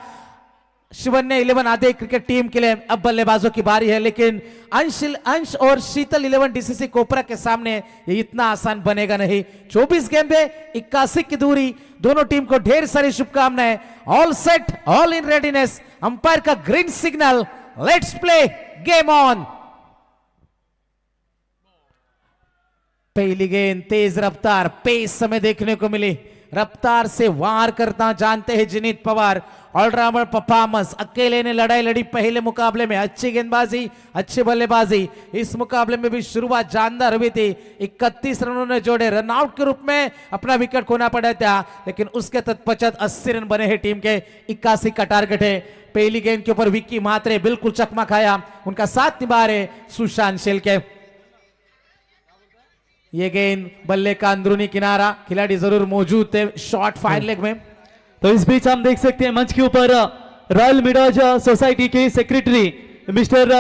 शिवन्य 11 आधे क्रिकेट टीम के लिए. अब बल्लेबाजों की बारी है, लेकिन अंश और शीतल 11 डीसीसी कोपरा के सामने ये इतना आसान बनेगा नहीं. 24 गेंदे 81 की दूरी. दोनों टीम को ढेर सारी शुभकामनाएं. All set, all in readiness. Umpire का green signal. Let's play, game on. पहली गेंद तेज रफ्तार पेस समय देखने को मिली. रफ्तार से वार करना जानते हैं जिनीत पवार। ऑलराउंडर परफॉर्मेंस, अकेले ने लड़ाई लड़ी पहले मुकाबले में, अच्छी गेंदबाजी, अच्छी बल्लेबाजी। इस मुकाबले में भी शुरुआत जानदार हुई थी, 31 रनों ने जोड़े, रनआउट के रूप में अपना विकेट खोना पड़ा था, लेकिन उसके तत्पश्चात 80 रन बने हैं टीम के, 81 का टारगेट है। पहली गेंद के ऊपर विक्की म्हात्रे बिल्कुल चकमा खाया, उनका साथ निभा रहे सुशांत शेलके। ये गेंद बल्ले का अंदरूनी किनारा, खिलाड़ी जरूर मौजूद थे शॉर्ट फायर लेग में। तो इस बीच हम देख सकते हैं मंच के ऊपर रॉयल मिडाज सोसाइटी के सेक्रेटरी मिस्टर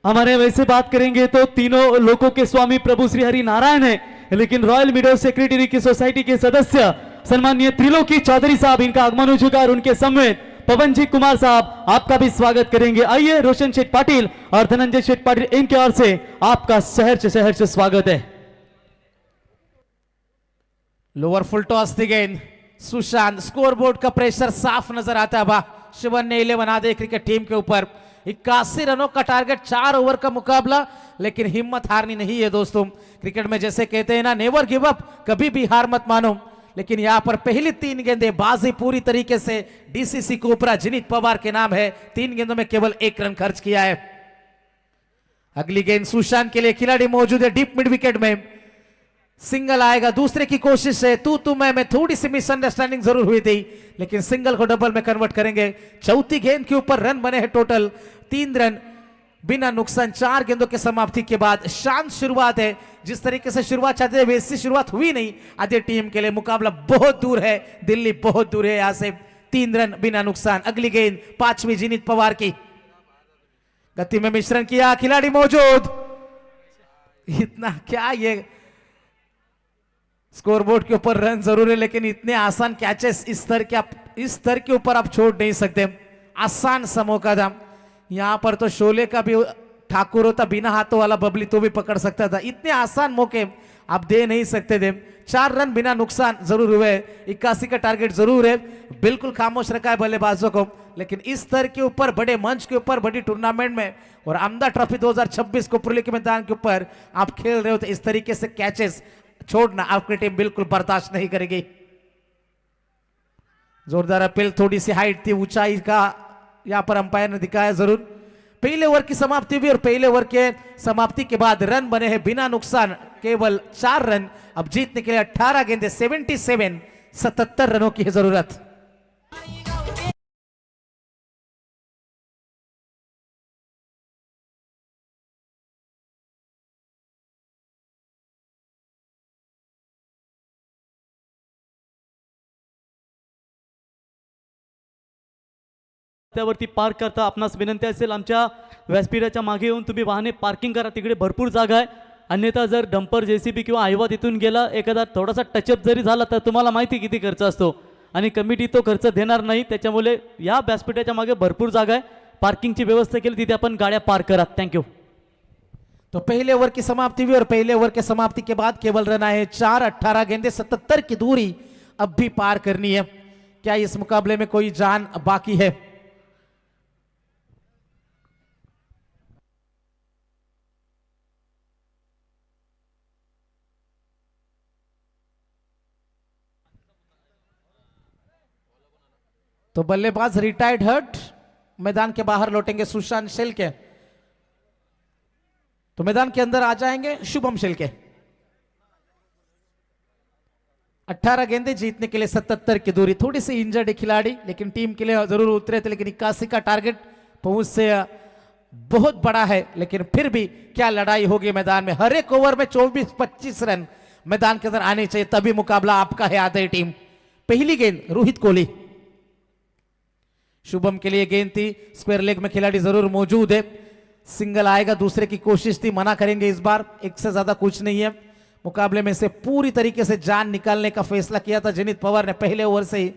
हमारे वैसे बात करेंगे तो तीनों लोकों के स्वामी प्रभु श्री हरि नारायण है, लेकिन रॉयल मिडाज सेक्रेटरी की सोसाइटी के सदस्य सम्माननीय त्रिलोकी चौधरी साहब, इनका आगमन हो चुका है और उनके समेत पवन जी कुमार साहब आपका भी स्वागत करेंगे। आइए रोशन शेठ पाटिल और धनंजय शेठ पाटिल, इनके ओर से आपका सहर्ष स्वागत है। लोअर फुल टॉस थी गेंद, सुशांत, स्कोरबोर्ड का प्रेशर साफ नजर आता है। शिवन ने 11 आधे क्रिकेट टीम के ऊपर, 81 रनों का टारगेट, 4 ओवर का मुकाबला, लेकिन हिम्मत हारनी नहीं है दोस्तों। क्रिकेट में जैसे कहते हैं ना, नेवर गिव अप, कभी भी हार मत मानो। लेकिन यहां पर पहली 3 गेंदें बाजी पूरी तरीके से डीसीसी कोबरा जिनीत पवार के नाम है, 3 गेंदों में केवल 1 रन खर्च किया है। अगली गेंद सुशांत के लिए, खिलाड़ी मौजूद है डीप मिड विकेट में, सिंगल आएगा, दूसरे की कोशिश है, तू मैं थोड़ी सी मिसअंडरस्टैंडिंग जरूर हुई थी, लेकिन सिंगल को डबल में कन्वर्ट करेंगे। चौथी गेंद के ऊपर रन बने हैं टोटल 3 रन बिना नुकसान, 4 गेंदों के समाप्ति के बाद। शांत शुरुआत है, जिस तरीके से शुरुआत चाहते थे वैसी शुरुआत हुई नहीं आधे टीम के लिए। मुकाबला बहुत दूर है, दिल्ली बहुत दूर है यहां से, 3 रन बिना नुकसान। अगली गेंद 5वीं जिनीत पवार की, गति में मिश्रण किया, खिलाड़ी मौजूद, इतना क्या ये स्कोरबोर्ड के ऊपर रन जरूर है, लेकिन इतने आसान कैचेस इस स्तर के ऊपर आप छोड़ नहीं सकते। आसान सा मौका था यहां पर, तो शोले का भी ठाकुर होता बिना हाथों वाला बबली तो भी पकड़ सकता था, इतने आसान मौके आप दे नहीं सकते थे। 4 रन बिना नुकसान जरूर हुए, 81 का टारगेट जरूर है, बिल्कुल खामोश रखा है बल्लेबाजों को, लेकिन इस स्तर के ऊपर, बड़े मंच के ऊपर, बड़ी टूर्नामेंट में और आमदा ट्रॉफी 2026 को पुरली के मैदान के ऊपर आप खेल रहे हो, तो इस तरीके से कैचेस छोड़ना आपकी टीम बिल्कुल बर्दाश्त नहीं करेगी। जोरदार अपील, थोड़ी सी हाइट थी, ऊंचाई का यहां पर अंपायर ने दिखाया जरूर। पहले ओवर की समाप्ति हुई और पहले ओवर के समाप्ति के बाद रन बने हैं बिना नुकसान केवल 4 रन। अब जीतने के लिए 18 गेंदे, 77 रनों की है जरूरत। त्यावरती पार्क करता आपणास विनंती असेल, आमच्या व्यासपीठाच्या मागे येऊन तुम्ही वाहने पार्किंग करा, तिकडे भरपूर जागा आहे। अन्यथा जर डंपर जेसीबी किंवा आयवा तिथून गेला, एखादा थोडासा टचअप जरी झाला तर तुम्हाला माहिती किती खर्च असतो आणि कमिटी तो खर्च देणार नाही, त्याच्यामुळे या व्यासपीठाच्या मागे भरपूर जागा आहे, पार्किंगची व्यवस्था केली, तिथे आपण गाड्या पार्क करा। थँक्यू। तो पहले ओवर की समाप्ति हुई और पहले ओवर के समाप्ति के बाद केवल रन आए 4, 18 गेंदे, 77 की दूरी अब भी पार करनी है। क्या इस मुकाबले में कोई जान बाकी है? तो बल्लेबाज रिटायर्ड हर्ट मैदान के बाहर लौटेंगे सुशांत शेलके, तो मैदान के अंदर आ जाएंगे शुभम शेलके। 18 गेंदे जीतने के लिए 77 की दूरी, थोड़ी सी इंजर्ड खिलाड़ी, लेकिन टीम के लिए जरूर उतरे थे, लेकिन 81 का टारगेट पहुंच से बहुत बड़ा है, लेकिन फिर भी क्या लड़ाई होगी मैदान में। हर एक ओवर में 24-25 रन मैदान के अंदर आने चाहिए, तभी मुकाबला आपका है आधी टीम। पहली गेंद रोहित कोहली, शुभम के लिए गेंद थी, स्क्वायर लेग में खिलाड़ी जरूर मौजूद है, सिंगल आएगा, दूसरे की कोशिश थी, मना करेंगे इस बार, एक से ज्यादा कुछ नहीं है। मुकाबले में से पूरी तरीके से जान निकालने का फैसला किया था जिनीत पवार ने, पहले ओवर से ही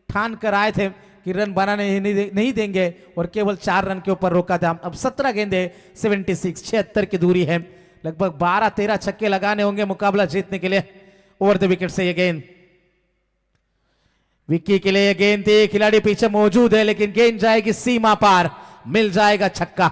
ठान कर आए थे कि रन बनाने नहीं देंगे और केवल 4 रन के ऊपर रोका था। अब 17 गेंदे, 76 की दूरी है, लगभग 12-13 छक्के लगाने होंगे मुकाबला जीतने के लिए। ओवर द विकेट से ये गेंद विक्की के लिए गेंद थी, खिलाड़ी पीछे मौजूद है, लेकिन गेंद जाएगी सीमा पार, मिल जाएगा छक्का।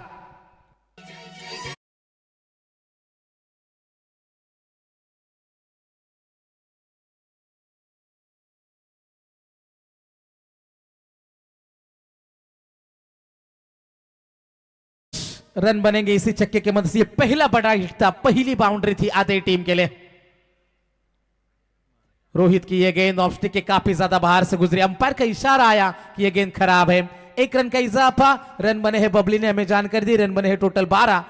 रन बनेंगे इसी छक्के की मदद से। ये पहला बड़ा हिट था, पहली बाउंड्री थी आधे टीम के लिए। रोहित की ये गेंद ऑफ स्टिक के काफी ज्यादा बाहर से गुजरी, अंपायर का इशारा आया कि ये गेंद खराब है। 1 रन का इजाफा, रन बने हैं, बबली ने हमें जानकारी दी, रन बने हैं टोटल 12।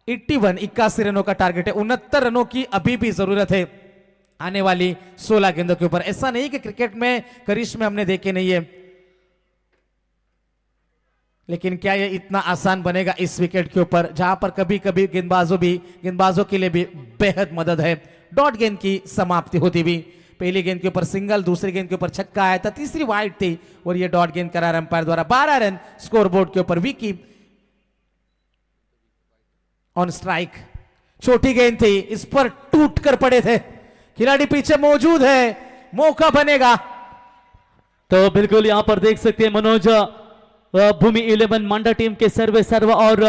81 रनों का टारगेट है। 69 रनों की अभी भी जरूरत है आने वाली 16 गेंदों के ऊपर। ऐसा नहीं कि क्रिकेट में करिश्मे हमने देखे नहीं है, लेकिन क्या ये इतना आसान बनेगा इस विकेट के ऊपर, जहां पर कभी कभी गेंदबाजों के लिए भी बेहद मदद है। डॉट गेंद की समाप्ति होती हुई, पहली गेंद के ऊपर सिंगल, दूसरी गेंद के ऊपर छक्का आया था, तीसरी वाइड थी और ये डॉट गेंद करार अंपायर द्वारा। 12 रन स्कोरबोर्ड के ऊपर। विकी ऑन स्ट्राइक, छोटी गेंद थी, इस पर टूट कर पड़े थे, खिलाड़ी पीछे मौजूद है, मौका बनेगा। तो बिल्कुल यहां पर देख सकते हैं मनोज, भूमि 11 मांडा टीम के सर्वे सर्वा और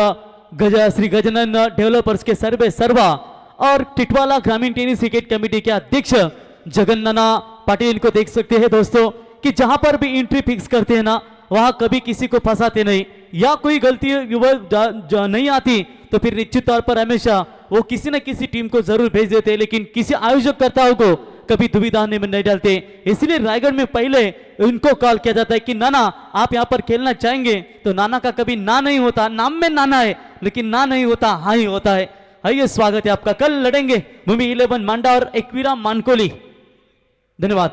श्री गजानन डेवलपर्स के सर्वे सर्वा और टिटवाला ग्रामीण टेनिस क्रिकेट कमेटी के अध्यक्ष जगन नाना पाटिल इनको देख सकते हैं दोस्तों, कि जहां पर भी एंट्री फिक्स करते हैं ना, वहां कभी किसी को फंसाते नहीं, या कोई गलती नहीं आती तो फिर निश्चित तौर पर हमेशा वो किसी न किसी टीम को जरूर भेज देते हैं, लेकिन किसी आयोजककर्ताओं को कभी दुविधा में नहीं डालते। इसलिए रायगढ़ में पहले उनको कॉल किया जाता है कि नाना आप यहां पर खेलना चाहेंगे, तो नाना का कभी ना नहीं होता, नाम में नाना है लेकिन ना नहीं होता, हाँ ही होता है। आइए स्वागत है आपका। कल लड़ेंगे भूमि 11 मांडा और एक्वीरा मानकोली। धन्यवाद।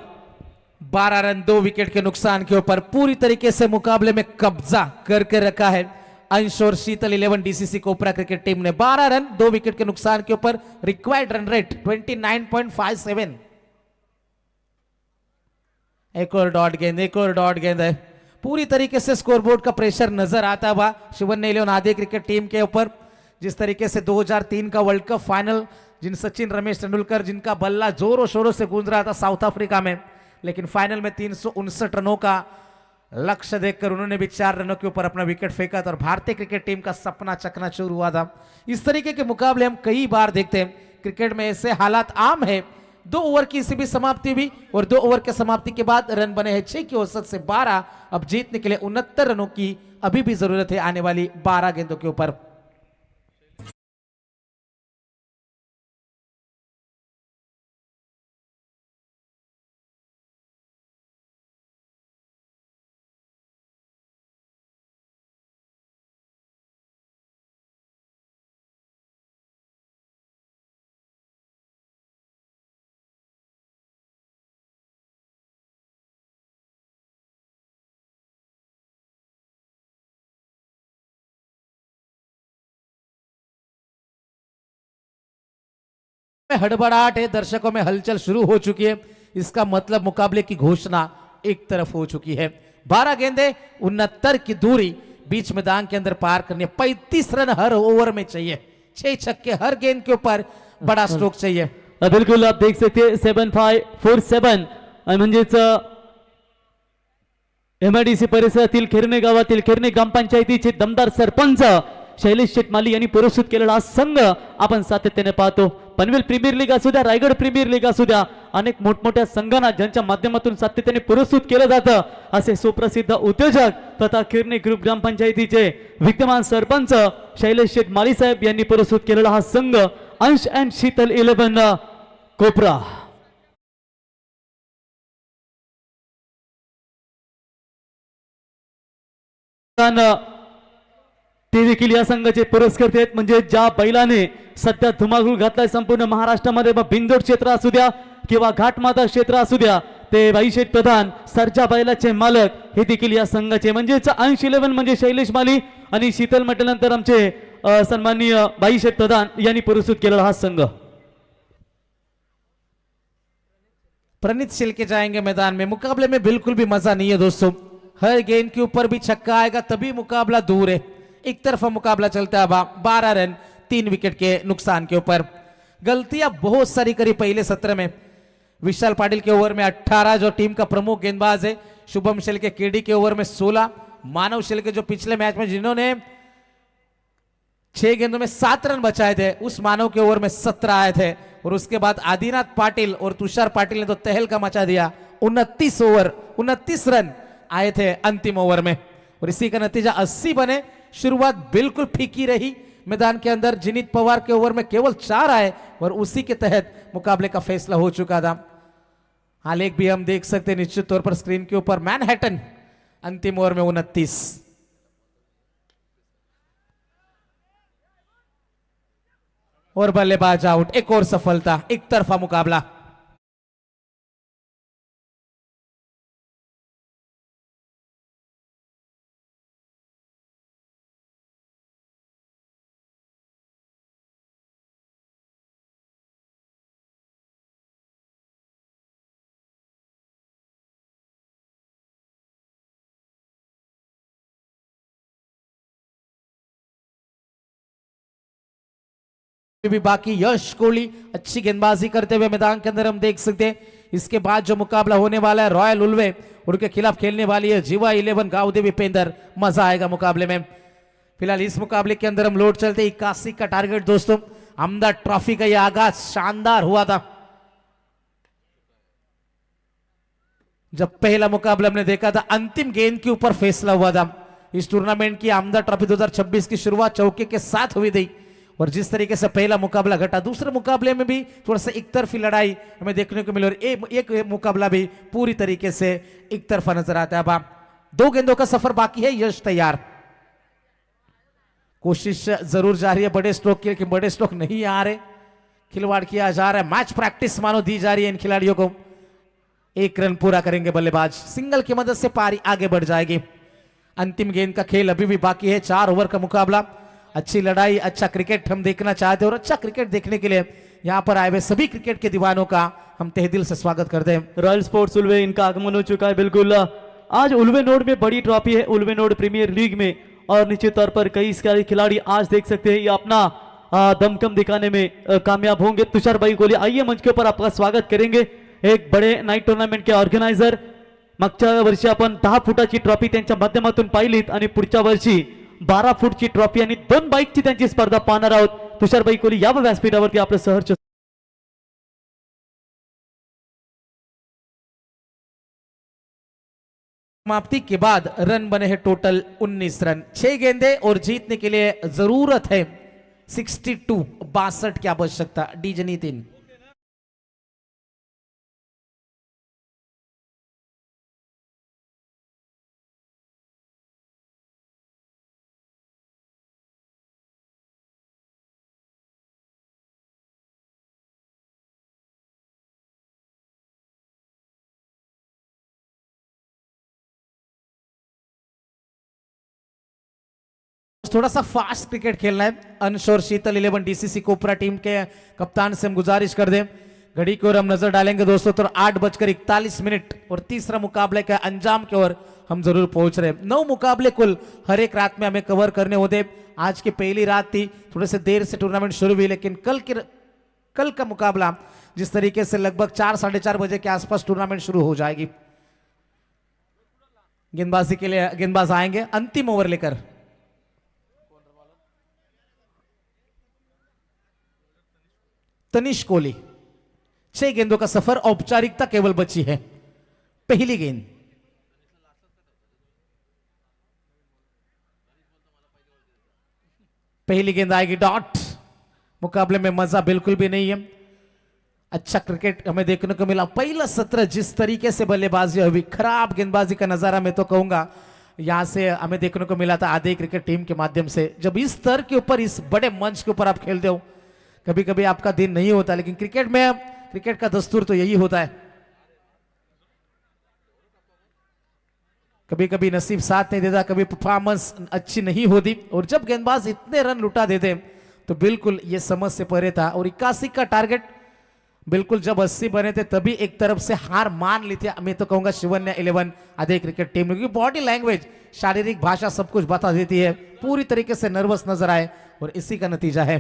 12 रन 2 विकेट के नुकसान के ऊपर पूरी तरीके से मुकाबले में कब्जा करके रखा है अंश और शीतल 11 डीसीसी कोपरा क्रिकेट टीम ने। 12 रन 2 विकेट के नुकसान के ऊपर, रिक्वायर्ड रन रेट 29.57। एक और डॉट गेंद है। पूरी तरीके से स्कोरबोर्ड का प्रेशर नजर आता हुआ शिवन 11 आदि क्रिकेट टीम के ऊपर। जिस तरीके से 2003 का वर्ल्ड कप फाइनल, जिन सचिन रमेश तेंदुलकर जिनका बल्ला जोरों शोरों से गूंज रहा था साउथ अफ्रीका में, लेकिन फाइनल में 359 रनों का लक्ष्य देखकर उन्होंने भी 4 रनों के ऊपर अपना विकेट फेंका था और भारतीय क्रिकेट टीम का सपना चकनाचूर हुआ था। इस तरीके के मुकाबले हम कई बार देखते हैं क्रिकेट में, ऐसे हालात आम है। 2 ओवर की इसी भी समाप्ति हुई और 2 ओवर के समाप्ति के बाद रन बने हैं 6 की औसत से 12। अब जीतने के लिए 69 रनों की अभी भी जरूरत है आने वाली 12 गेंदों के ऊपर। हड़बड़ाहट है, दर्शकों में हलचल शुरू हो चुकी है। इसका मतलब मुकाबले की घोषणा एक तरफ हो चुकी है। 12 गेंदे 69 की दूरी बीच मैदान के अंदर पार करनी है। 35 रन हर ओवर में चाहिए, 6 छक्के हर गेंद के ऊपर, बड़ा स्ट्रोक चाहिए। बिल्कुल आप देख सकते हैं 7547 म्हणजेच एमआयडीसी परिसरातील खेरणे गावातील खेरणे ग्रामपंचायतीचे दमदार सरपंच शैलेश शेटमाली यांनी पुरस्कृत केलेला हा संघ आपण सातत्याने पाहतो। पनवेल प्रीमियर लीग असू द्या, रायगड प्रीमियर लीग असू द्या, अनेक मोठमोठ्या संघांना ज्यांच्या माध्यमातून सातत्याने पुरस्कृत केलं जातं, असे सुप्रसिद्ध उद्योजक तथा खेरणे ग्रुप ग्रामपंचायतीचे विद्यमान सरपंच शैलेश शेटमाली साहेब यांनी पुरस्कृत केलेला हा संघ अंश अँड शीतल 11 कोपरा। ते देखील या संघाचे पुरस्कर्ते आहेत, म्हणजे ज्या बैलाने सध्या धुमाकूळ घातलाय संपूर्ण महाराष्ट्रामध्ये, मग बिंदोड क्षेत्र असू द्या किंवा घाटमाता क्षेत्र असू द्या, ते बाईशेठ प्रधान सरजा बैलाचे मालक हे देखील या संघाचे, म्हणजेच अंश 11 म्हणजे शैलेश माली आणि शीतल म्हटल्यानंतर आमचे सन्माननीय बाईशेठ प्रधान यांनी पुरस्कृत केलेला हा संघ। प्रणीत शिल्के जाएंगे मैदान में। मुकाबले में बिल्कुल भी मजा नहीं है दोस्तों, हर गेंद के ऊपर भी छक्का आएगा तभी मुकाबला दूर है। एक तरफा मुकाबला चलता है। 12 रन 3 विकेट के नुकसान के ऊपर। गलतियां बहुत सारी करी पहले सत्र में। विशाल पाटिल के ओवर में 18, जो टीम का प्रमुख गेंदबाज है। शुभम शेलके केडी के ओवर में 16। मानव शेलके जो पिछले मैच में जिन्होंने 6 गेंदों में 7 रन बचाए थे, उस मानव के ओवर में 17 आए थे। और उसके बाद आदिनाथ पाटिल और तुषार पाटिल ने तो तहलका मचा दिया। 29 रन आए थे अंतिम ओवर में और इसी का नतीजा 80 बने। शुरुआत बिल्कुल फीकी रही मैदान के अंदर। जिनीत पवार के ओवर में केवल 4 आए और उसी के तहत मुकाबले का फैसला हो चुका था। आलेख भी हम देख सकते हैं निश्चित तौर पर स्क्रीन के ऊपर। मैनहट्टन अंतिम ओवर में 29 और बल्लेबाज आउट। एक और सफलता, एक तरफा मुकाबला। भी बाकी यश कोहली अच्छी गेंदबाजी करते हुए मैदान के अंदर हम देख सकते हैं। इसके बाद जो मुकाबला होने वाला है रॉयल उल्वे, उनके खिलाफ खेलने वाली है जीवा 11 गांवदेवी पेंदर। मजा आएगा मुकाबले में। फिलहाल इस मुकाबले के अंदर हम लौट चलते 81 का टारगेट दोस्तों। अहमदाबाद ट्रॉफी का यह आगाज शानदार हुआ था। जब पहला मुकाबला हमने देखा था अंतिम गेंद के ऊपर फैसला हुआ था। इस टूर्नामेंट की अहमदाबाद ट्रॉफी 2026 की शुरुआत चौके के साथ हुई थी और जिस तरीके से पहला मुकाबला घटा, दूसरे मुकाबले में भी थोड़ा सा एक तरफी लड़ाई हमें देखने को मिली और एक मुकाबला भी पूरी तरीके से एक तरफा नजर आता है। अब 2 गेंदों का सफर बाकी है। यश तैयार, कोशिश जरूर जारी है बड़े स्ट्रोक की, लेकिन बड़े स्ट्रोक नहीं आ रहे। खिलवाड़ किया जा रहा है, मैच प्रैक्टिस मानो दी जा रही है इन खिलाड़ियों को। 1 रन पूरा करेंगे बल्लेबाज, सिंगल की मदद से पारी आगे बढ़ जाएगी। अंतिम गेंद का खेल अभी भी बाकी है। 4 ओवर का मुकाबला। अच्छी लड़ाई, अच्छा क्रिकेट हम देखना चाहते हैं और अच्छा क्रिकेट देखने के लिए यहां पर आए हुए सभी क्रिकेट के दीवानों का हम तहे दिल से स्वागत करते हैं। रॉयल स्पोर्ट्स उल्वे इनका आगमन हो चुका है। बिल्कुल आज उल्वे नोड में बड़ी ट्रॉफी है, उल्वे नोड प्रीमियर लीग में, और निश्चित तौर पर कई सारे खिलाड़ी आज देख सकते हैं ये अपना दमखम दिखाने में कामयाब होंगे। तुषार भाई गोली आइए मंच के ऊपर आपका स्वागत करेंगे। एक बड़े नाईट टुर्नामेंट के ऑर्गनायझर, मागच्या वर्षी आपण 10 फुटाची ट्रॉफी त्यांच्या माध्यमातून पाहिलीत आणि पुढच्या वर्षी 12 फूटची ट्रॉफी आणि 2 बाईकची त्यांची स्पर्धा पाहणार आहोत। तुषारबाई कोहली या व्यासपीठावरती आपलं सहर्ष समाप्ति के बाद रन बने हैं टोटल 19 रन। 6 गेंदे और जीतने के लिए जरूरत है 62 की आवश्यकता। डीजे नितिन थोड़ा सा फास्ट क्रिकेट खेलना है। अंश और शीतल 11 डीसीसी कोपरा टीम के कप्तान से हम गुजारिश कर दें, घड़ी की ओर हम नजर डालेंगे दोस्तों तो 8:41 और तीसरा मुकाबले के अंजाम की ओर हम जरूर पहुंच रहे हैं। 9 मुकाबले कुल हर एक रात में हमें कवर करने होते। आज की पहली रात थी, थोड़े से देर से टूर्नामेंट शुरू हुई, लेकिन कल का मुकाबला जिस तरीके से लगभग 4 साढ़े 4 बजे के आसपास टूर्नामेंट शुरू हो जाएगी। गेंदबाजी के लिए गेंदबाज आएंगे अंतिम ओवर लेकर। तनिष कोहली, 6 गेंदों का सफर, औपचारिकता केवल बची है। पहली गेंद, पहली गेंद आएगी डॉट। मुकाबले में मजा बिल्कुल भी नहीं है। अच्छा क्रिकेट हमें देखने को मिला। पहला सत्र जिस तरीके से बल्लेबाजी हुई, खराब गेंदबाजी का नजारा मैं तो कहूंगा यहां से हमें देखने को मिला था आधे क्रिकेट टीम के माध्यम से। जब इस स्तर के ऊपर, इस बड़े मंच के ऊपर आप खेलते हो, कभी कभी आपका दिन नहीं होता, लेकिन क्रिकेट में, क्रिकेट का दस्तूर तो यही होता है। कभी कभी नसीब साथ नहीं देता, कभी परफॉर्मेंस अच्छी नहीं होती, और जब गेंदबाज इतने रन लुटा देते तो बिल्कुल ये समझ से परे था। और 81 का टारगेट, बिल्कुल जब 80 बने थे तभी एक तरफ से हार मान ली थी मैं तो कहूंगा शिवन्या 11 आधे क्रिकेट टीम, क्योंकि बॉडी लैंग्वेज, शारीरिक भाषा सब कुछ बता देती है। पूरी तरीके से नर्वस नजर आए और इसी का नतीजा है।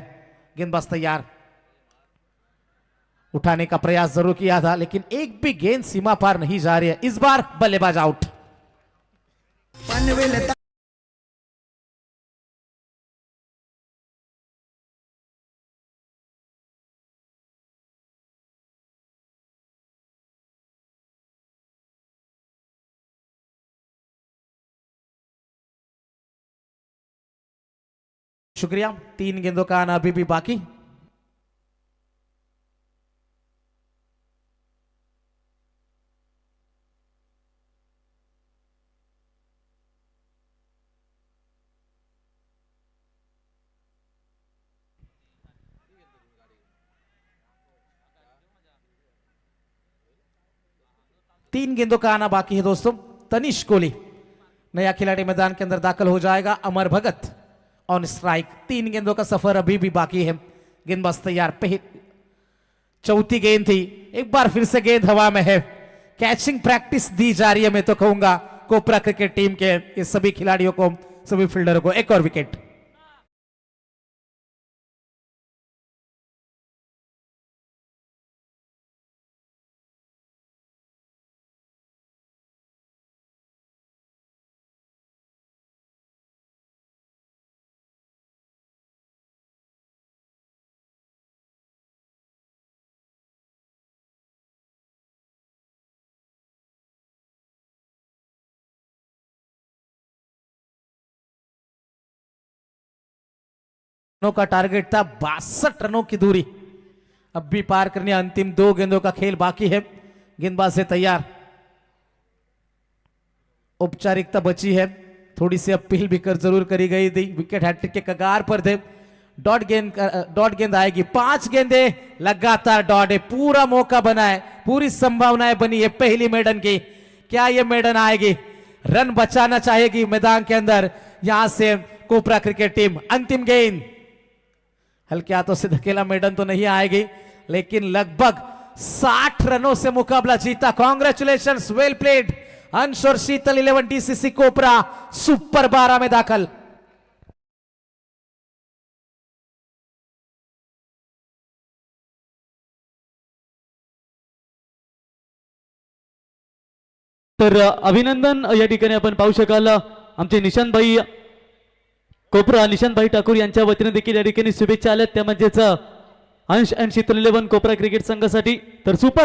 गेंदबाज तैयार, उठाने का प्रयास जरूर किया था, लेकिन एक भी गेंद सीमा पार नहीं जा रही है। इस बार बल्लेबाज आउट। शुक्रिया। 3 गेंदों का आना अभी भी बाकी। तीन गेंदों का आना बाकी है दोस्तों। तनिष कोहली नया खिलाड़ी मैदान के अंदर दाखिल हो जाएगा। अमर भगत ऑन स्ट्राइक। 3 गेंदों का सफर अभी भी बाकी है। गेंदबाज तैयार। चौथी गेंद थी, एक बार फिर से गेंद हवा में है। कैचिंग प्रैक्टिस दी जा रही है मैं तो कहूंगा कोपरा क्रिकेट टीम के ये सभी खिलाड़ियों को, सभी फील्डरों को। एक और विकेट। रनों का टारगेट था 62 रनों की दूरी अब भी पार करनी। अंतिम 2 गेंदों का खेल बाकी है। गेंदबाज से तैयार। औपचारिकता बची है, थोड़ी सी अपील भी कर जरूर करी गई थी। विकेट हैट्रिक के कगार पर थे। डॉट गेंद आएगी। 5 गेंदे लगातार डॉट है। पूरा मौका बना है, पूरी संभावनाएं बनी है पहली मेडन की। क्या ये मेडन आएगी? रन बचाना चाहेगी मैदान के अंदर यहां से कोपरा क्रिकेट टीम। अंतिम गेंद हल्के हाथों से धकेला। मेडन तो नहीं आएगी, लेकिन लगभग 60 रनों से मुकाबला जीता। कॉन्ग्रेचुलेशंस, वेल प्लेड। अंश और शीतल 11 डीसीसी कोपरा सुपर 12 में दाखिल। तर अभिनंदन या ठिकाणी आपण पाहू शकाल आमचे निशांतभाई कोपरा, निशांतभाई ठाकूर यांच्या वतीने देखील या ठिकाणी शुभेच्छा आल्या, त्या म्हणजेच अंश आणि शीतल 11 कोपरा क्रिकेट संघासाठी। तर सुपर